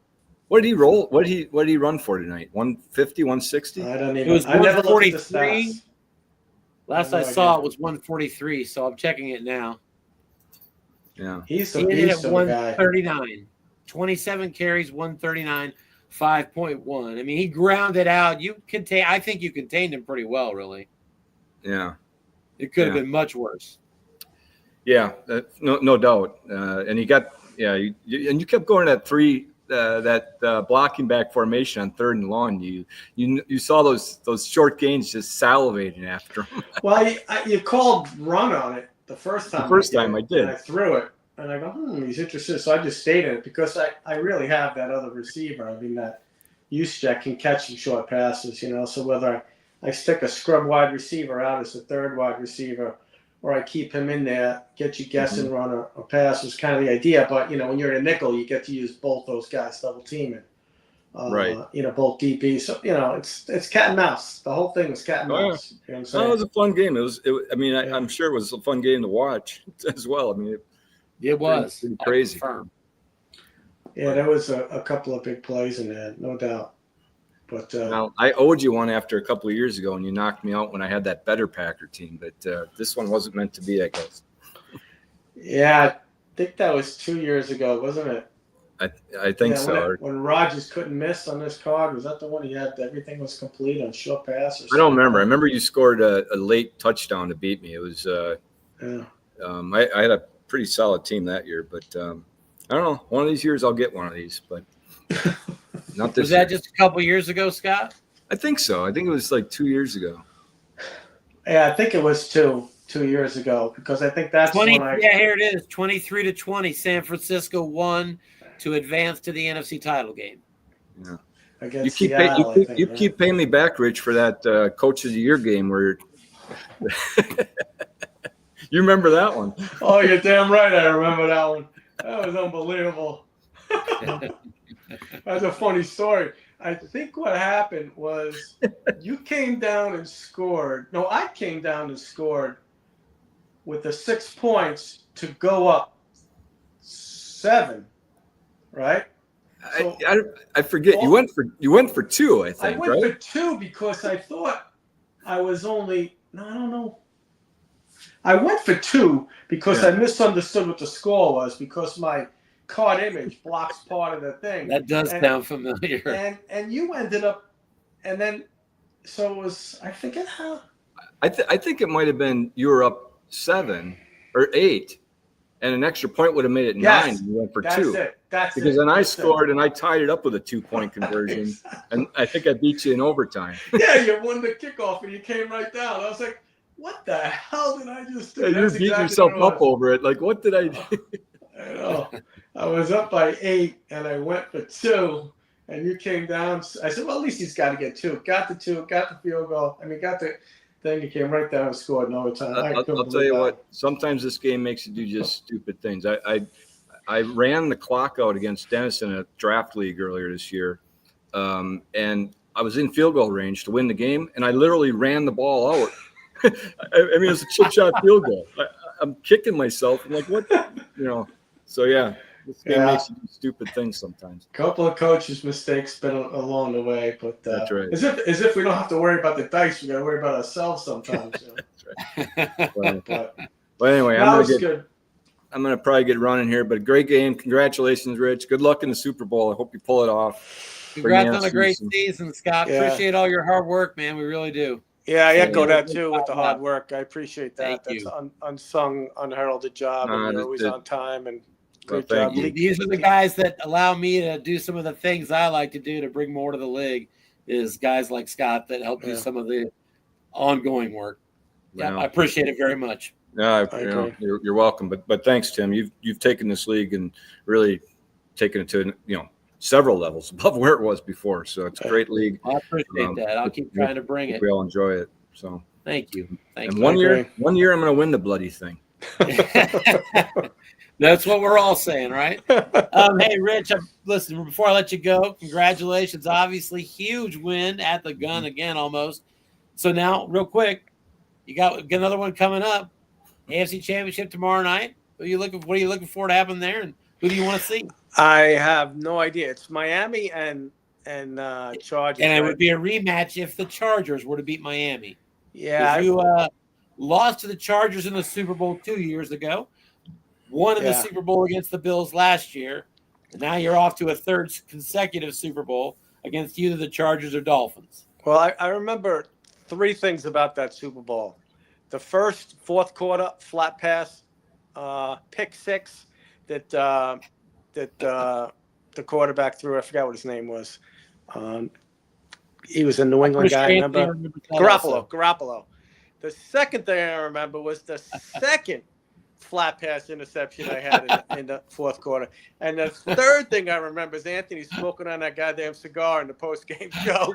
What did he roll? What did he run for tonight? 150, 160? I don't even. It was 143. Last I saw it was 143, so I'm checking it now. Yeah, he's at 139. 27 carries, 139, 5.1. I mean, he grounded out. I think you contained him pretty well, really. Yeah, it could have been much worse. Yeah, no doubt. And he got and you kept going at 3. That blocking back formation on 3rd and long, you saw those short gains just salivating after him. Well, you called run on it the first time. I did. And I threw it, and I go, he's interested. So I just stayed in it because I really have that other receiver. I mean, that Juszczyk can catch some short passes, So whether I stick a scrub wide receiver out as a 3rd wide receiver, or I keep him in there, get you guessing, run or pass was kind of the idea. But, when you're in a nickel, you get to use both those guys double teaming. Right. Both DBs. So, it's cat and mouse. The whole thing was cat and mouse. You know what I'm saying? It was a fun game. I'm sure it was a fun game to watch as well. I mean, it was crazy. Yeah, there was a couple of big plays in there, no doubt. But now, I owed you one after a couple of years ago, and you knocked me out when I had that better Packer team. But this one wasn't meant to be, I guess. Yeah, I think that was 2 years ago, wasn't it? I think so. When Rodgers couldn't miss on this card, was that the one he had? Everything was complete on short pass or something? I don't remember. I remember you scored a late touchdown to beat me. It was yeah. I had a pretty solid team that year, but I don't know. One of these years I'll get one of these, but not this. Was that year. just a couple years ago, Scott? I think so. I think it was like 2 years ago. Yeah, I think it was 2 years ago, because I think that's when Yeah, here it is. 23-20. San Francisco won to advance to the NFC title game. Yeah. Against Seattle, you keep paying me back, Rich, for that Coach of the Year game where you remember that one. Oh, you're damn right. I remember that one. That was unbelievable. That's a funny story. I think what happened was you came down and scored. No, I came down and scored with the 6 points to go up 7, right? So, I forget. You went for 2, I think. I went for 2 because I thought I was only. No, I don't know. I went for 2 because I misunderstood what the score was, because my card image blocks part of the thing. That does sound familiar. And you ended up, and then so it was. I forget how. I think it might have been you were up 7 or 8. And an extra point would have made it 9. You went for 2. Because then I scored and I tied it up with a 2-point conversion. Exactly. And I think I beat you in overtime. Yeah, you won the kickoff and you came right down. I was like, what the hell did I just do? Yeah, you're beating yourself up over it. Like, what did I do? I know. I was up by 8 and I went for 2. And you came down. I said, well, at least he's got to get 2. Got the 2, got the field goal. I mean, got the thing. You came right down and scored in overtime. I'll tell you what. Sometimes this game makes you do just stupid things. I ran the clock out against Dennis in a draft league earlier this year, and I was in field goal range to win the game, and I literally ran the ball out. I mean, it was a chip shot field goal. I'm kicking myself. I'm like, what? So yeah. This game makes you do stupid things sometimes. A couple of coaches' mistakes been along the way, but that's right. As if we don't have to worry about the dice, we got to worry about ourselves sometimes. That's right. But anyway, I'm gonna probably get running here. But a great game. Congratulations, Rich. Good luck in the Super Bowl. I hope you pull it off. Congrats on a great season, Scott. Yeah. Appreciate all your hard work, man. We really do. Yeah, I echo that too with the hard work. I appreciate that. Thank That's an unsung, unheralded job, and you're always on time and. Great job. These are the guys that allow me to do some of the things I like to do to bring more to the league. Is guys like Scott that help do some of the ongoing work. Yeah, I appreciate it very much. No, you're welcome. But thanks, Tim. You've taken this league and really taken it to several levels above where it was before. So it's a great league. I appreciate that. I'll keep trying to bring it. We all enjoy it. So thank you. And one year I'm going to win the bloody thing. That's what we're all saying, right? Hey, Rich, listen, before I let you go, congratulations. Obviously, huge win at the gun again almost. So now, real quick, you got another one coming up. AFC Championship tomorrow night. What are you looking for to happen there, and who do you want to see? I have no idea. It's Miami and Chargers. And it would be a rematch if the Chargers were to beat Miami. Yeah. You lost to the Chargers in the Super Bowl 2 years ago. Won in the Super Bowl against the Bills last year. And now you're off to a third consecutive Super Bowl against either the Chargers or Dolphins. Well, I remember 3 things about that Super Bowl. The first fourth quarter flat pass, pick 6 that the quarterback threw. I forgot what his name was. He was a New England guy. Remember? Garoppolo. The second thing I remember was the second flat pass interception I had in the fourth quarter. And the third thing I remember is Anthony smoking on that goddamn cigar in the post-game show.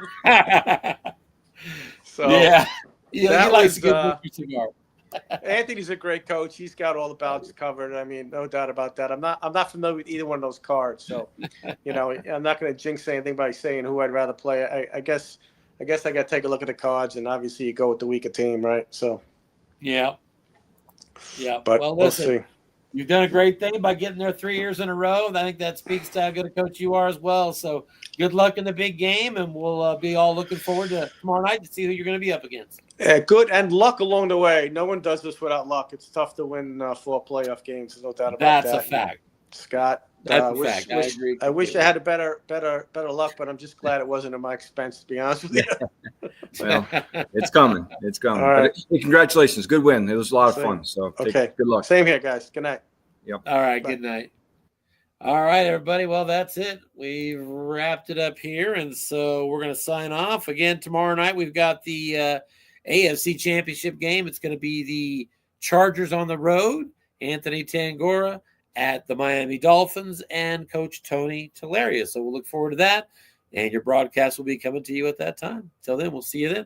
So he likes a good cigar. Anthony's a great coach. He's got all the ballots covered. I mean, no doubt about that. I'm not familiar with either one of those cards, so I'm not going to jinx anything by saying who I'd rather play. I guess I got to take a look at the cards, and obviously you go with the weaker team, right? So yeah. But well, we'll see. You've done a great thing by getting there 3 years in a row. I think that speaks to how good a coach you are as well. So good luck in the big game, and we'll be all looking forward to tomorrow night to see who you're going to be up against. Good, and luck along the way. No one does this without luck. It's tough to win 4 playoff games. There's no doubt about that. That's a fact. Scott, That's a fact. I agree. I wish I had a better luck, but I'm just glad it wasn't at my expense, to be honest with you. Well, it's coming. It's coming. All right. But, congratulations. Good win. It was a lot of fun. So okay. Good luck. Same here, guys. Good night. Yep. All right. Bye. Good night. All right, everybody. Well, that's it. We've wrapped it up here, and so we're going to sign off. Again, tomorrow night we've got the AFC Championship game. It's going to be the Chargers on the road, Anthony Tangora at the Miami Dolphins, and Coach Tony Talaria. So we'll look forward to that, and your broadcast will be coming to you at that time. Till then, we'll see you then.